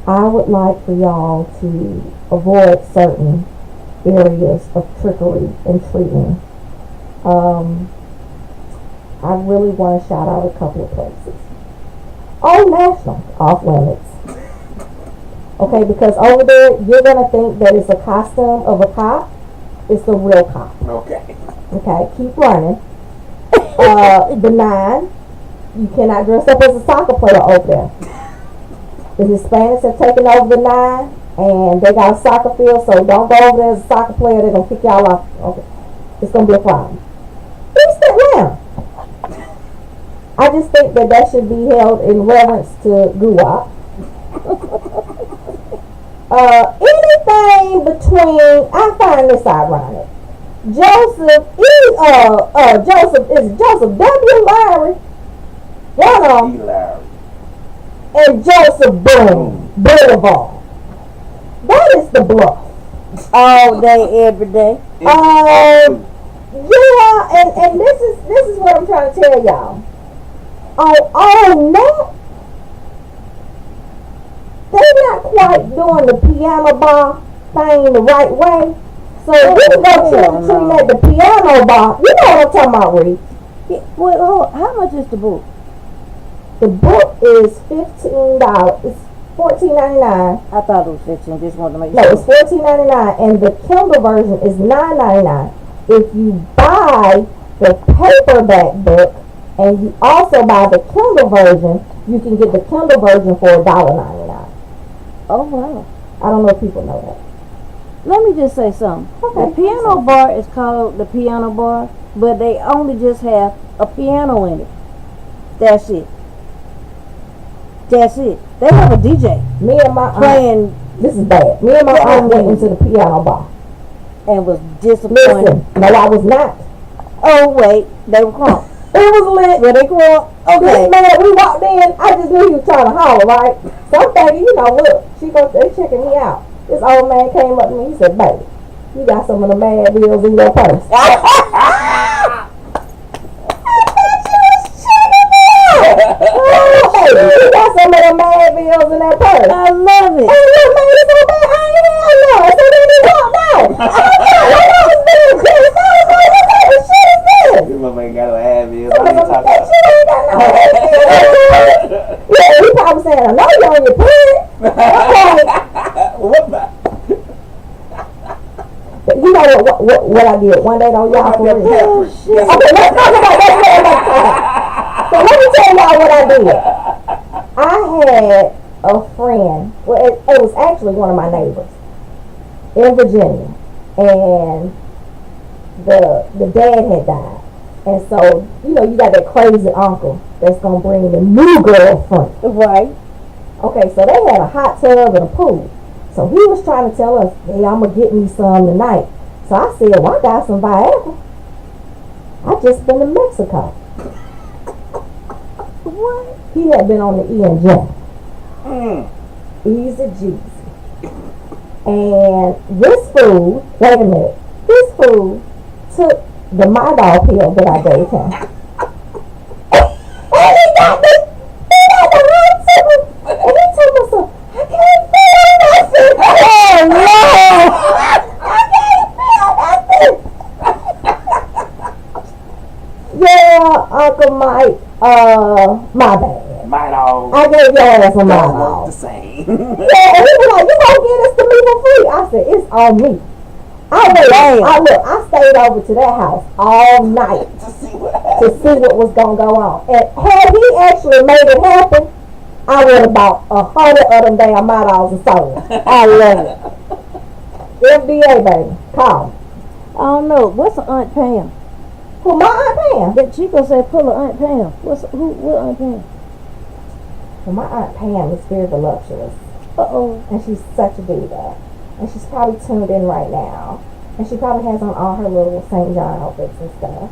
I would like for y'all to avoid certain areas of trickery and treating. I really want to shout out a couple of places. Old National, off limits. Okay, because over there, you're going to think that it's a costume of a cop. It's the real cop. Okay. Okay, keep running. The 9, you cannot dress up as a soccer player over there. The Hispanics have taken over the 9, and they got a soccer field, so don't go over there as a soccer player. They're going to kick y'all off. Okay, it's going to be a problem. East Atlanta. I just think that should be held in reverence to Guwap. Anything between, I find this ironic. Joseph W. Larry, one of them, and Joseph Boone Boulevard. That is the bluff. All day, every day. Yeah, and this is what I'm trying to tell y'all. No, they're not quite doing the piano bar thing the right way. So we can go trick-or-treating at the piano bar. You know what I'm talking about, Reed. Yeah, well, how much is the book? The book is $15. It's $14.99. I thought it was 15. Just wanted to make No, sure. it's $14.99, and the Kindle version is $9.99. If you buy the paperback book and you also buy the Kindle version, you can get the Kindle version for $1.99. Oh, wow. I don't know if people know that. Let me just say something. Okay. The piano bar is called the piano bar, but they only just have a piano in it. That's it. That's it. They have a DJ Me and my playing. This is bad. Me and my aunt went into the piano bar. And was disappointed. Listen, no, I was not. Oh, wait. They were crunk. It was lit. Were they crunk? This Okay. man, we walked in. I just knew he was trying to holler, right? So I'm thinking, look, they checking me out. This old man came up to me. He said, "Baby, you got some of the mad bills in your purse." I thought you was checking me out. Oh, baby, you got some of the mad bills in that purse. I love it. And you made it so bad. I ain't hell no. So then he walked out. I know it's been good. So I was like, what type of shit is this? You motherfucker ain't got no ad bills. What What are you the talking fuck? about? You ain't got no ad bills. Yeah, he probably saying, I know you're on your period. Okay. What about? You know what I did one day though, y'all, for real. Oh, shit. Okay, let's talk about that next time. So let me tell y'all what I did. I had a friend, well, it was actually one of my neighbors in Virginia, and the dad had died. And so, you know, you got that crazy uncle that's going to bring the new girlfriend. Right. Okay, so they had a hot tub and a pool. So he was trying to tell us, hey, I'm going to get me some tonight. So I said, well, I got some Viagra. I just been to Mexico. What? He had been on the ENJ. Mm. Easy Jeezy. And this fool, wait a minute, this fool took the My Dog pill that I gave him. And he got the hot tub. And he told me, so, I can't feel nothing. Oh no! I can't feel nothing. Yeah, Uncle Mike, my bad. My dog. I gave your ass a My Don't work Dog. the same. Yeah, and he was like, you gonna get us the meat for free? I said, it's on me. I stayed over to that house all night to see what to happens. see what was gonna go on. And had he actually made it happen, I would have bought 100 of them damn My Dogs and sold. I love it. FDA, baby. Call me. I don't know. What's an Aunt Pam? Who, my Aunt Pam? That Chico said pull a Aunt Pam. What Aunt Pam? Well, my Aunt Pam is very voluptuous. Uh-oh. And she's such a diva. And she's probably tuned in right now. And she probably has on all her little St. John outfits and stuff.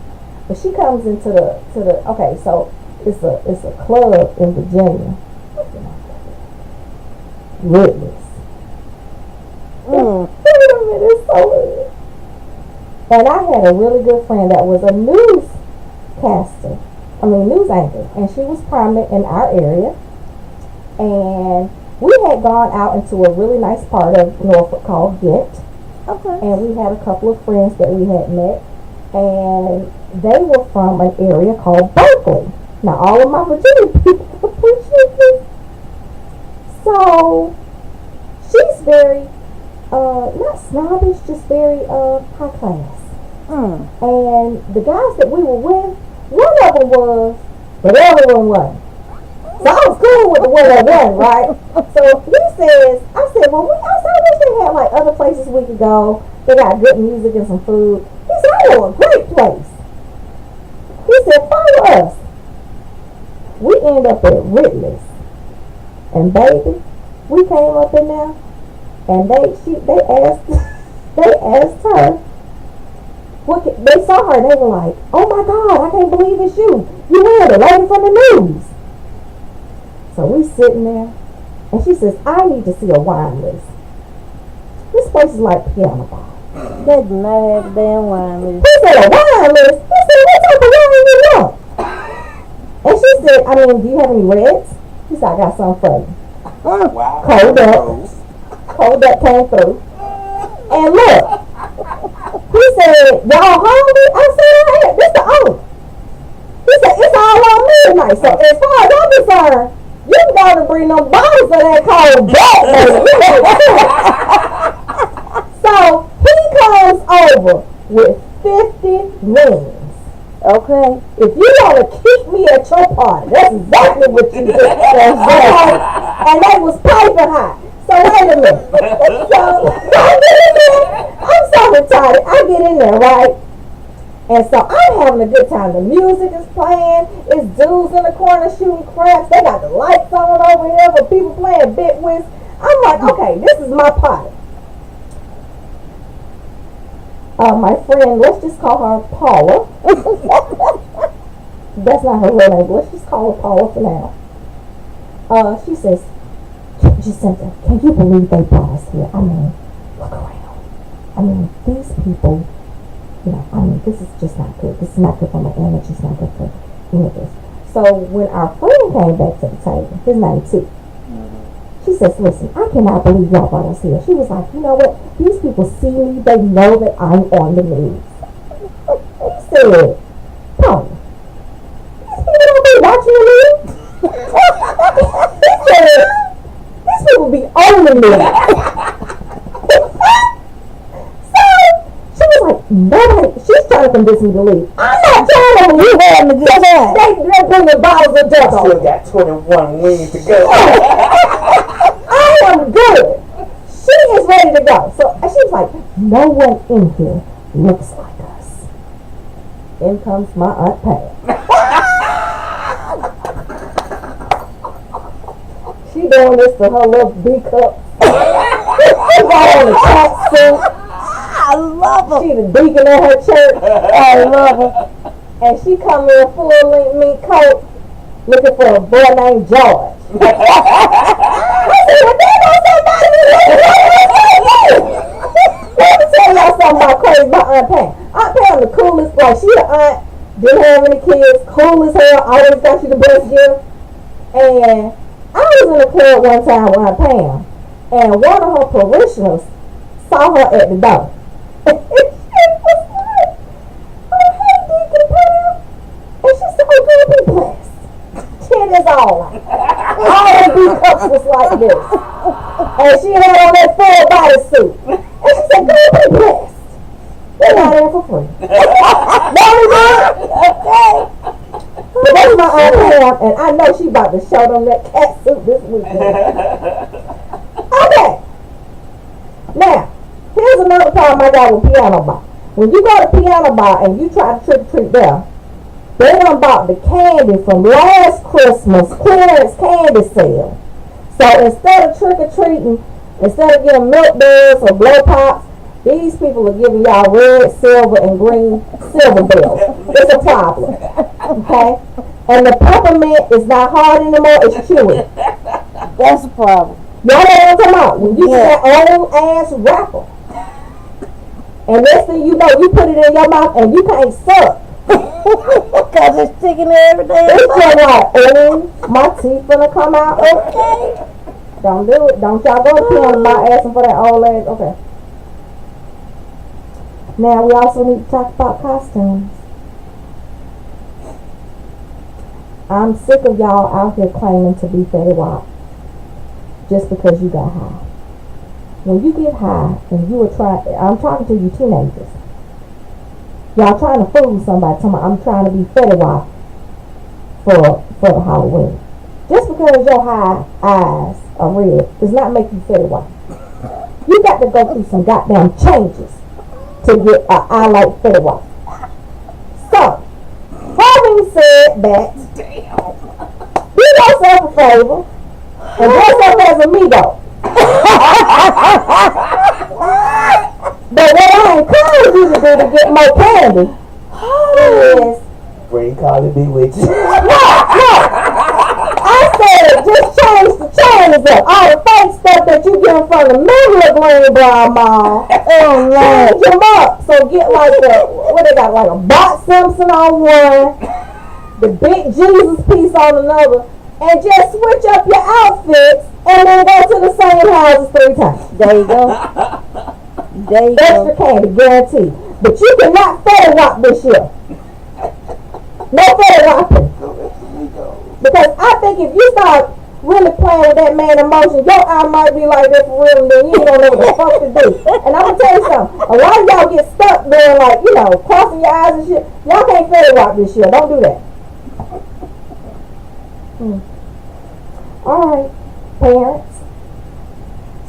But she comes into the okay, so it's a club in Virginia. Witness. It's so weird. And I had a really good friend that was a news anchor. And she was prominent in our area. And we had gone out into a really nice part of Norfolk called Ghent. Okay. And we had a couple of friends that we had met. And they were from an area called Berkeley. Now, all of my Virginia people appreciate this. So, she's very, not snobbish, just very high class. And the guys that we were with, one of them was, but the other one wasn't. So I was cool with the one that wasn't, right? So he says, I said, well, I wish they had like other places we could go. They got good music and some food. He said, I know a great place. He said, follow us. We end up at Ridley's. And baby, we came up in there and they asked her, they saw her and they were like, oh my God, I can't believe it's you. You were the lady from the news. So we sitting there, and she says, I need to see a wine list. This place is like piano bar. They do not have a damn wine list. He said, a wine list? He said, what type of wine you want? And she said, do you have any reds? He said, I got some for you. Wow. Cold up came through. And look, he said, y'all hungry? I said, hey, this the owner. He said, it's all on me tonight. So as far as I'm concerned, you gotta bring them bottles of that cold back, baby. So he comes over with 50 wings. Okay. If you want to keep me at your party, that's exactly what you did. And they was piping hot. So wait a minute. So I get in there. I'm so retarded. I get in there, right? And so I'm having a good time. The music is playing. It's dudes in the corner shooting craps. They got the lights on over here for people playing bit whist. I'm like, okay, this is my party. My friend, let's just call her Paula. That's not her real name, but let's just call her Paula for now. She says, Jacinta, can you believe they brought us here? I mean, look around. I mean, these people, this is just not good. This is not good for my image. It's not good for any of this. So when our friend came back to the table, his name T, she says, listen, I cannot believe y'all brought us here. She was like, you know what? These people see me. They know that I'm on the news. He said, Paula, these people don't be watching the news. He said, these people be on the news. So she was like, nobody. She's trying to convince me to leave. I'm not trying to leave. Having a good time. They're bringing bottles of Jack. Still got 21 wings to go. I am good. She is ready to go. So she was like, no one in here looks like us. in comes my Aunt Pam. She doing this to her little B cup. She got on a tracksuit. I love her. She the deacon at her church. I love her. And she come in full length mink coat looking for a boy named George. I said, well, there goes somebody. Let me tell y'all something about crazy about Aunt Pam. Aunt Pam the coolest, like she the aunt, didn't have any kids, cool as hell, always got you the best gift. And I was in a club one time with Aunt Pam, and one of her parishioners saw her at the door. And she was like, oh, hey, Deacon Pam. And she said, oh, God be blessed. Shit is all right. All her B cups was like this. And she had on that full bodysuit. And she said, God be blessed. They're not there for free. Very good. Okay. But that's my Aunt Pam, and I know she about to show them that cat suit this weekend. Okay. Now, here's another problem I got with piano bar. When you go to piano bar and you try to trick or treat there, they done bought the candy from last Christmas clearance candy sale. So instead of trick or treating, instead of getting milk duds or blow pops, these people are giving y'all red, silver, and green silver bells. It's a problem. Okay? And the peppermint is not hard anymore, it's chewy. That's a problem. Y'all know what I'm talking about? When you get that old ass wrapper. And next thing you know, you put it in your mouth and you can't suck. Because it's sticking there every day. It's just like, oh, my teeth gonna come out. Okay. Don't do it. Don't y'all go to piano bar asking for that old ass. Okay. Now we also need to talk about costumes. I'm sick of y'all out here claiming to be Fetty Wap just because you got high. When you get high and you are trying, I'm talking to you teenagers. Y'all trying to fool somebody. I'm trying to be Fetty Wap for Halloween. Just because your high eyes are red does not make you Fetty Wap. You got to go through some goddamn changes to get an eye like Fetty Wap. So, having said that, do yourself a favor and dress up as a Migo. But what I encourage you to do to get more candy is Bring Carly B with you. no. I said just change the chains up. All the fake stuff that you get from the middle of Green Brown Mall. Change them up. So get like what they got, like a Bart Simpson on one, the big Jesus piece on another, and just switch up your outfits and then go to the same houses 3 times. There you go. There you Extra go. candy, guaranteed. But you cannot Fetty Wap this year. No Fetty Wapping. Because I think if you start really playing with that man emotion, your eye might be like that for real, and then you ain't gonna know what the fuck to do. And I'm gonna tell you something. A lot of y'all get stuck there, like, crossing your eyes and shit. Y'all can't Fetty Wap this year. Don't do that. Alright, parents.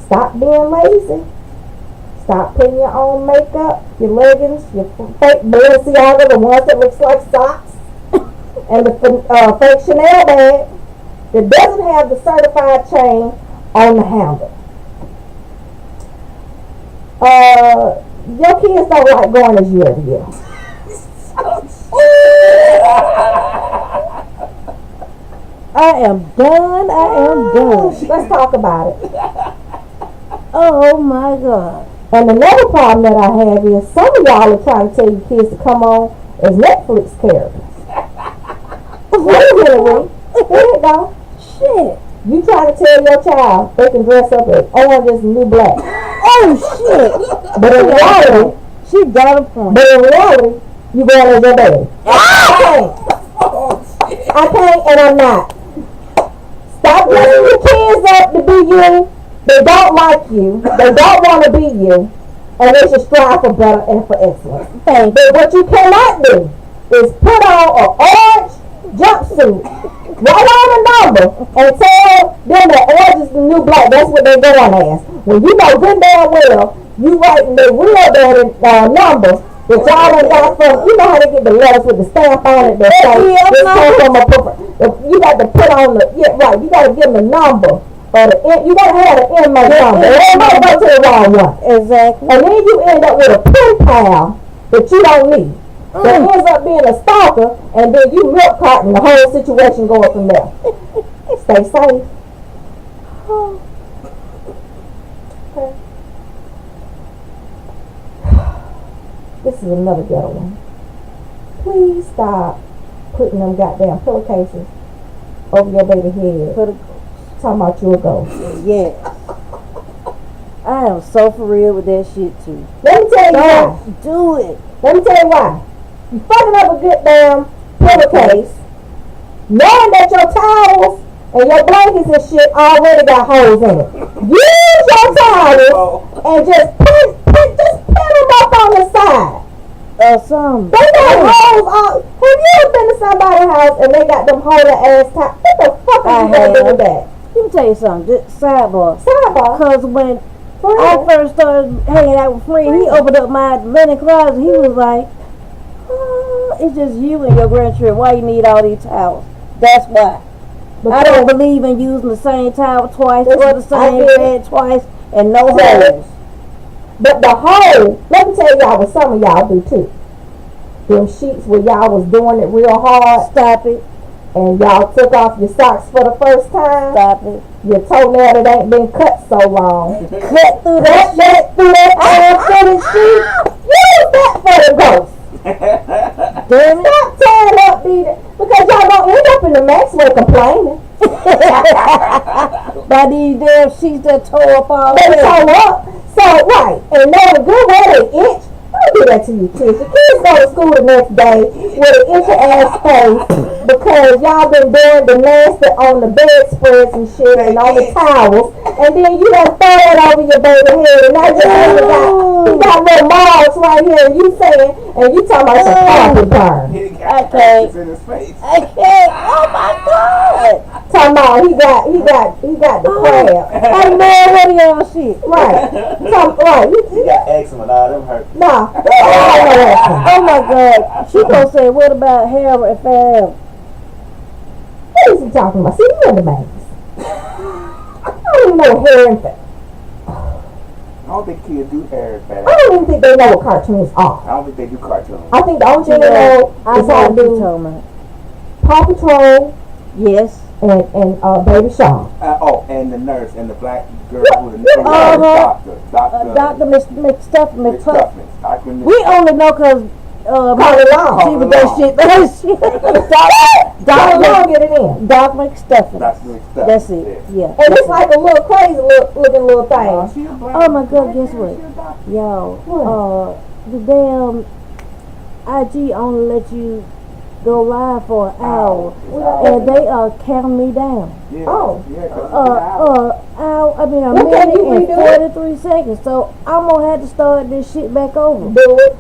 Stop being lazy. Stop putting your own makeup, your leggings, your fake Balenciaga, the ones that looks like socks, and the fake Chanel bag that doesn't have the certified chain on the handle. Your kids don't like going as you every year. I am done. Let's talk about it. Oh my God. And another problem that I have is some of y'all are trying to tell your kids to come on as Netflix characters. Wait a minute, Ray. There you go. Shit. You try to tell your child they can dress up as Orange is the New Black. Oh shit. But in reality, She got a point. you going as your daddy. I can't and I'm not. Stop dressing your kids up to be you. They don't like you. They don't want to be you. And they should strive for better and for excellence. But what you cannot do is put on an orange jumpsuit, write on a number, and tell them that orange is the new black. That's what they're going as. When you know good damn well you writing the real daddy number that y'all done got from, you know how they get the letters with the stamp on it that say, this came from you got to put on the, you got to give them the number, or you got to have the inmate number. Everybody go to the wrong one. Exactly. And then you end up with a pen pal that you don't need. That ends up being a stalker, and then you milk carton the whole situation going from there. Stay safe. Okay. This is another ghetto one. Please stop putting them goddamn pillowcases over your baby head. Talking about you a ghost. Yes. I am so for real with that shit too. Let me tell you why. Don't do it. Let me tell you why. You fucking up a good damn pillowcase, knowing that your towels and your blankets and shit already got holes in it. Use your towels and just put them up on the side. Some. They got holes all. Have you ever been to somebody's house and they got them hole ass towels? What the fuck are you gonna do with that? Let me tell you something. Just sidebar. Because when I first started hanging out with Fred, he opened up my linen closet. He was like, it's just you and your grandchildren. Why you need all these towels? That's why. I don't believe in using the same towel twice or the same bed twice and no holes. But the hole, let me tell y'all what some of y'all do too. Them sheets where y'all was doing it real hard. Stop it. And y'all took off your socks for the first time. Stop it. Your toenail that ain't been cut so long. Cut through that fitted sheet. Use that for the ghost. Damn it. Stop tearing up these, because y'all gonna end up in the Maxwell complaining. By these damn sheets that tore up all They tore up. So, right. And know the good way they itch. Don't do that to your kids. The kids go to school the next day with an itchy ass face because y'all been doing the nasty on the bedspreads and shit and on the towels. And then you done throw it over your baby head. And now you got little marks right here. And you saying, and you talking about some carpet burn. I can't. In his face. I can't. Oh my God. Talking about he got the crab. Hey man, what are y'all shit? Right. Right. He got eczema. Nah, them hurt. Nah. Oh my God. She gonna say, what about hair and fat? What is he talking about? See, you in the maze. I don't even know hair and fat. I don't think kids do hair and fat. I don't even think they know what cartoons are. I don't think they do cartoons. I think the only thing they know is how to do Paw Patrol. Yes. And Baby Shaw. And the nurse and the black girl who the Dr. McStuffin. McStuffin. We only know because she was that shit. Dr. get it in. Dr. McStuffin. That's it. Yeah. And it's like a little crazy looking little thing. Oh my God, guess what? Yo, the damn IG only let you go live for an hour, and they are counting me down. Yeah. Oh. A minute and 43 seconds. So I'm gonna have to start this shit back over. Do it.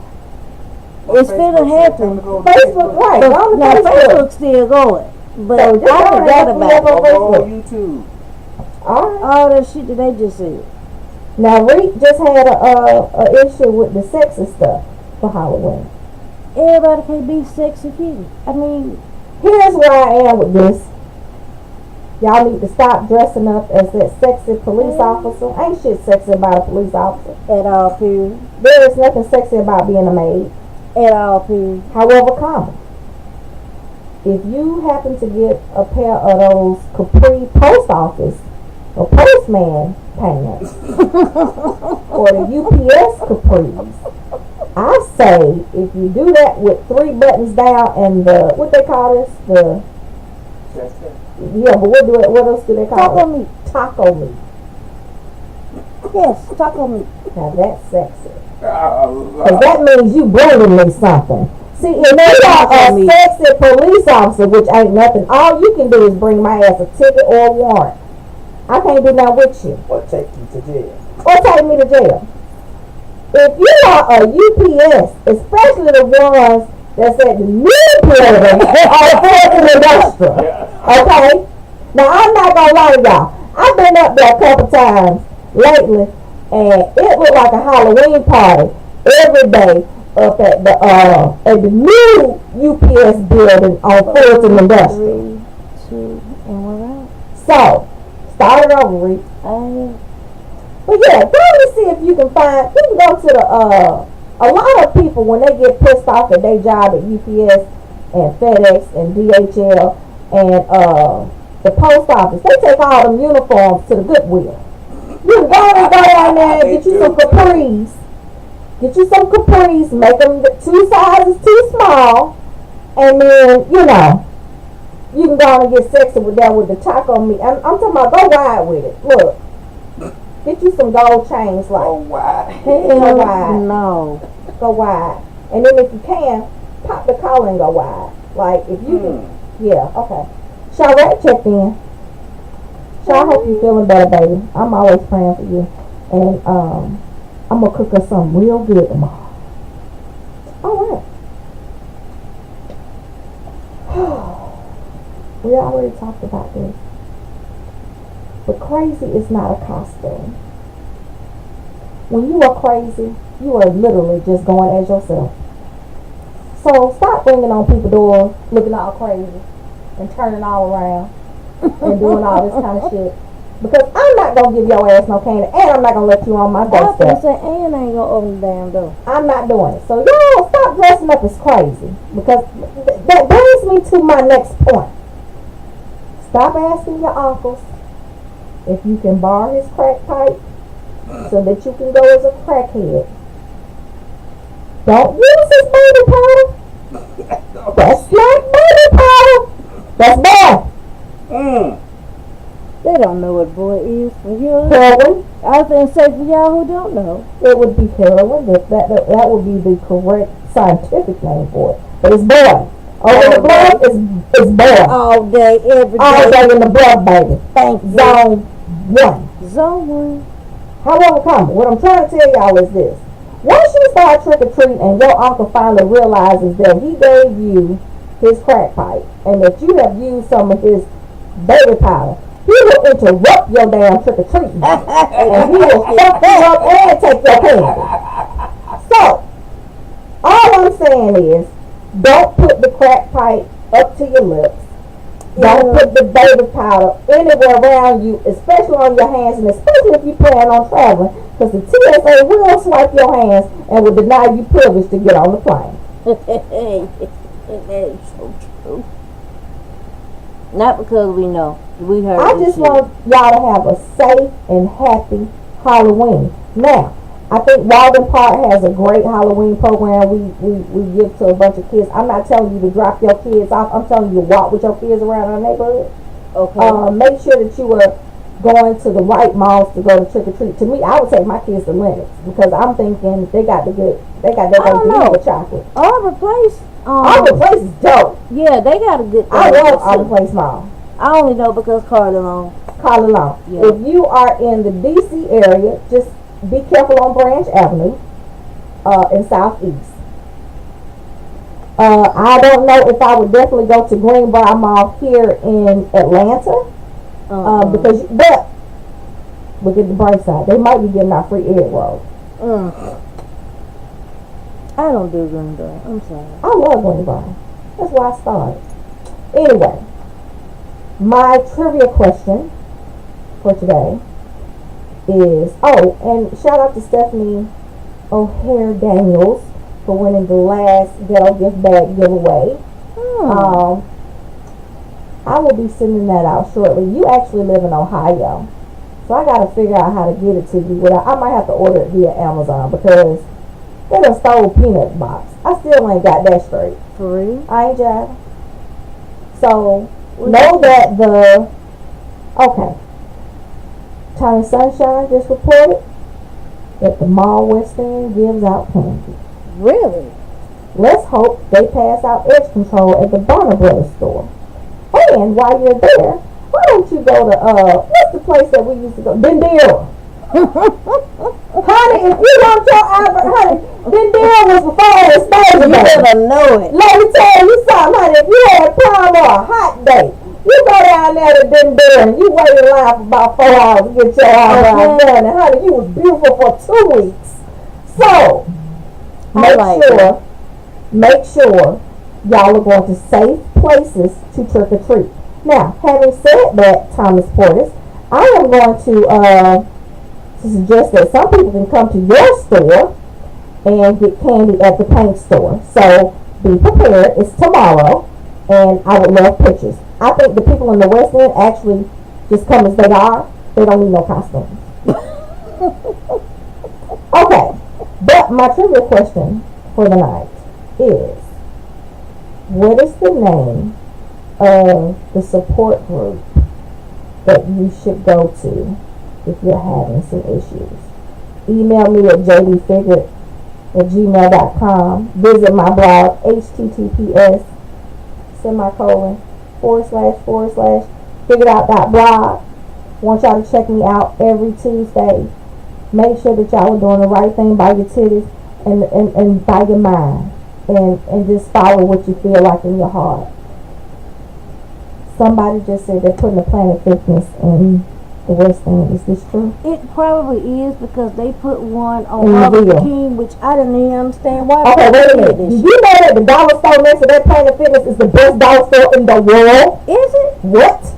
It's finna happen. Facebook, right? Now Facebook's still going, but So I forgot about it. On YouTube. All that shit that they just said. Now Reek just had a issue with the sexy stuff for Halloween. Everybody can't be sexy kitty. I mean, here's where I am with this. Y'all need to stop dressing up as that sexy police officer. Ain't shit sexy about a police officer. At all, period. There is nothing sexy about being a maid. At all, period. However common. If you happen to get a pair of those Capri post office or postman pants or the UPS Capris, I say if you do that with 3 buttons down and the, what they call this? But what else do they call Taco it? meat. Taco meat. Yes, taco meat. Now that's sexy. Oh, Because that means you bringing me something. See, if you are a sexy police officer, which ain't nothing, all you can do is bring my ass a ticket or a warrant. I can't do that with you. Or take you to jail. Or take me to jail. If you are a UPS, especially the ones that's at the new building or the industrial, okay? Now, I'm not going to lie to y'all. I've been up there a couple times lately, and it looked like a Halloween party every day. up at the new UPS building on Fulton Industrial. 3, 2, and we're out. So, start it over, Reed. But yeah, go and see if you can find. You can go to the a lot of people when they get pissed off at their job at UPS and FedEx and DHL and the post office, they take all them uniforms to the Goodwill. You can go down there and get you some capris. Get you some capris, make them 2 sizes too small, and then, you know, you can go and get sexy with that with the taco meat. I'm talking about go wide with it. Look. Get you some gold chains like. Go wide. Go wide. No. Go wide. And then if you can, pop the collar and go wide. Like if you can. Yeah, okay. Charlotte checked in. I hope you're feeling better, baby. I'm always praying for you. And I'm going to cook us something real good tomorrow. All right. We already talked about this. But crazy is not a costume. When you are crazy, you are literally just going as yourself. So stop ringing on people's doors, looking all crazy, and turning all around, and doing all this kind of shit. Because I'm not going to give your ass no candy, and I'm not going to let you on my doorstep. I say, and I ain't going to open the damn door. I'm not doing it. So y'all stop dressing up as crazy. Because that brings me to my next point. Stop asking your uncles if you can borrow his crack pipe so that you can go as a crackhead. Don't use his baby powder. That's not baby powder. That's bad. They don't know what boy is. For you, Heroin. I was going to say for y'all who don't know. It would be heroin. That would be the correct scientific name for it. But it's boy. Over the blood is boy. All day, every day. All day in the blood, baby. Thank you. Zone 1. Zone 1. How long come? What I'm trying to tell y'all is this. Once you start trick-or-treating and your uncle finally realizes that he gave you his crack pipe and that you have used some of his baby powder, he will interrupt your damn trick-or-treating. And he will fuck you up and take your candy. So, all I'm saying is, don't put the crack pipe up to your lips. Don't put the baby powder anywhere around you, especially on your hands, and especially if you plan on traveling, because the TSA will swipe your hands and will deny you privilege to get on the plane. That is so true. Not because we know. We heard. I just want y'all to have a safe and happy Halloween. Now, I think Walden Park has a great Halloween program we give to a bunch of kids. I'm not telling you to drop your kids off. I'm telling you to walk with your kids around our neighborhood. Okay. Make sure that you are going to the right malls to go to trick or treat. To me, I would take my kids to Lennox because I'm thinking they got that good chocolate. Arbor Place. Arbor Place is dope. Yeah, they got a good. I love Arbor Place Mall. I only know because Carla Long. Carla Long. Yeah. If you are in the DC area, just be careful on Branch Avenue in Southeast. I don't know if I would definitely go to Greenbrier Mall here in Atlanta. But look at the bright side. They might be getting our free egg roll. I don't do Greenbrier. I'm sorry. I love Greenbrier. That's why I started. Anyway, my trivia question for today is, and shout out to Stephanie O'Hare Daniels for winning the last Ghetto Gift Bag giveaway. I will be sending that out shortly. You actually live in Ohio, so I gotta figure out how to get it to you. I might have to order it via Amazon because they done stole peanut box. I still ain't got that straight. For real? I ain't jiving. So know that Tony Sunshine just reported that the Mall West End gives out candy. Really? Let's hope they pass out edge control at the Bonner Brothers store. And while you're there, why don't you go to, what's the place that we used to go? Dendera. Honey, if you want your Albert, honey, Dendera was before it was You better know it. Let me tell you something, honey. If you had a prom or a hot day, you go down there to Dendera and you wait in line for about 4 hours to get your eyebrows done. And honey, you was beautiful for 2 weeks. So, make sure y'all are going to safe places to trick or treat. Now, having said that, Thomas Portis, I am going to suggest that some people can come to your store and get candy at the paint store. So be prepared. It's tomorrow, and I would love pictures. I think the people in the West End actually just come as they are. They don't need no costumes. Okay, but my trivia question for the night is, what is the name of the support group that you should go to if you're having some issues? Email me at jdfigure@gmail.com. Visit my blog, https://figureout.blog. Want y'all to check me out every Tuesday. Make sure that y'all are doing the right thing by your titties and by your mind. And just follow what you feel like in your heart. Somebody just said they're putting a Planet Fitness in the West End. Is this true? It probably is, because they put one on Martin Luther King, which I didn't even understand why. Okay, wait a minute. Did you know that the dollar store next to that Planet Fitness is the best dollar store in the world? Is it? What?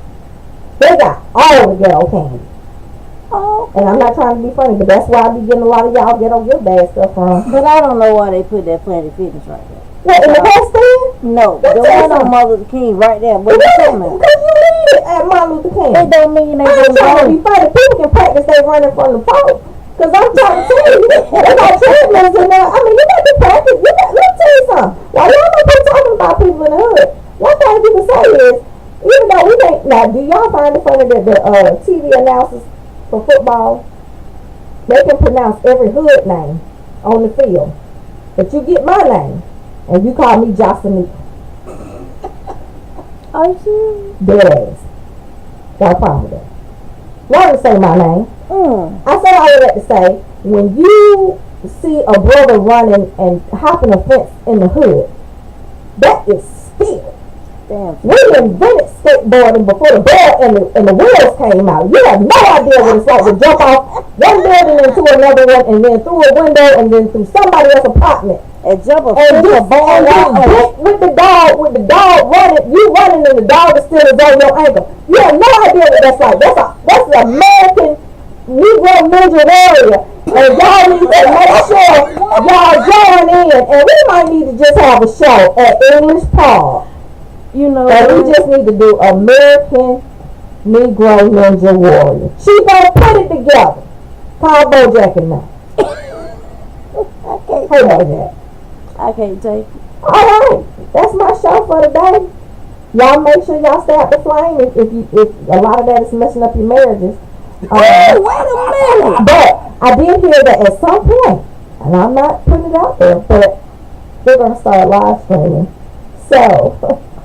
They got all the ghetto candy. Oh. And I'm not trying to be funny, but that's why I be getting a lot of y'all ghetto gift bad stuff from. But I don't know why they put that Planet Fitness right there. What, in the West End? No, the one on Martin Luther King right there. What you talking about? Because you need it at Martin Luther King. It don't mean they I ain't trying to don't be funny. People can practice they running from the phone. Because I'm trying to tell you, they got treadmills in there. I mean, you got to practice. Let me tell you something. While y'all don't be talking about people in the hood, one thing you can say is, even though we ain't, now, do y'all find it funny that the TV announcers for football, they can pronounce every hood name on the field, but you get my name and you call me Jacinta? Are you serious? Dead ass. Got a problem with that. Now to say my name. I said all of that to say, when you see a brother running and hopping a fence in the hood, that is skill. Damn. We invented skateboarding before the ball and the wheels came out. You have no idea what it's like to jump off one building into another one, and then through a window, and then through somebody else's apartment. And jump a And ball with the dog running, you running, and the dog is still on your ankle. You have no idea what that's like. That's an American Negro Ninja Warrior. And y'all need to make sure y'all join in. And we might need to just have a show at English Park. You know, and we just need to do American Negro Ninja Warrior. She gonna put it together. Call Bojack and now. Hey Bojack. I can't take it. Alright, that's my show for today. Y'all make sure y'all stay out the flame if a lot of that is messing up your marriages. Wait a minute. But I did hear that at some point, and I'm not putting it out there, but they're gonna start live streaming. So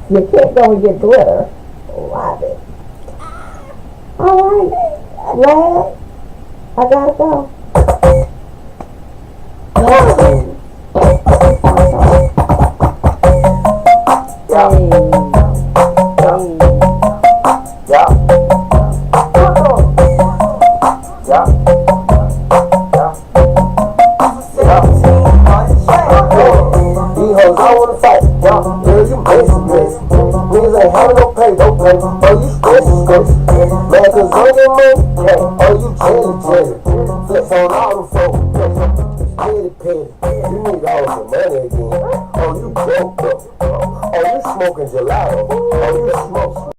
you can't go and get glitter. Live it. Alright, lad, I gotta go. I wanna fight, girl, you messy. Niggas ain't having no pay, oh you stressy. Man, cause on your move, oh you jelly. Flex on all the folks, petty. You need all some money again. Oh, you broke up. Oh, you smoking gelato. Oh, you smoke.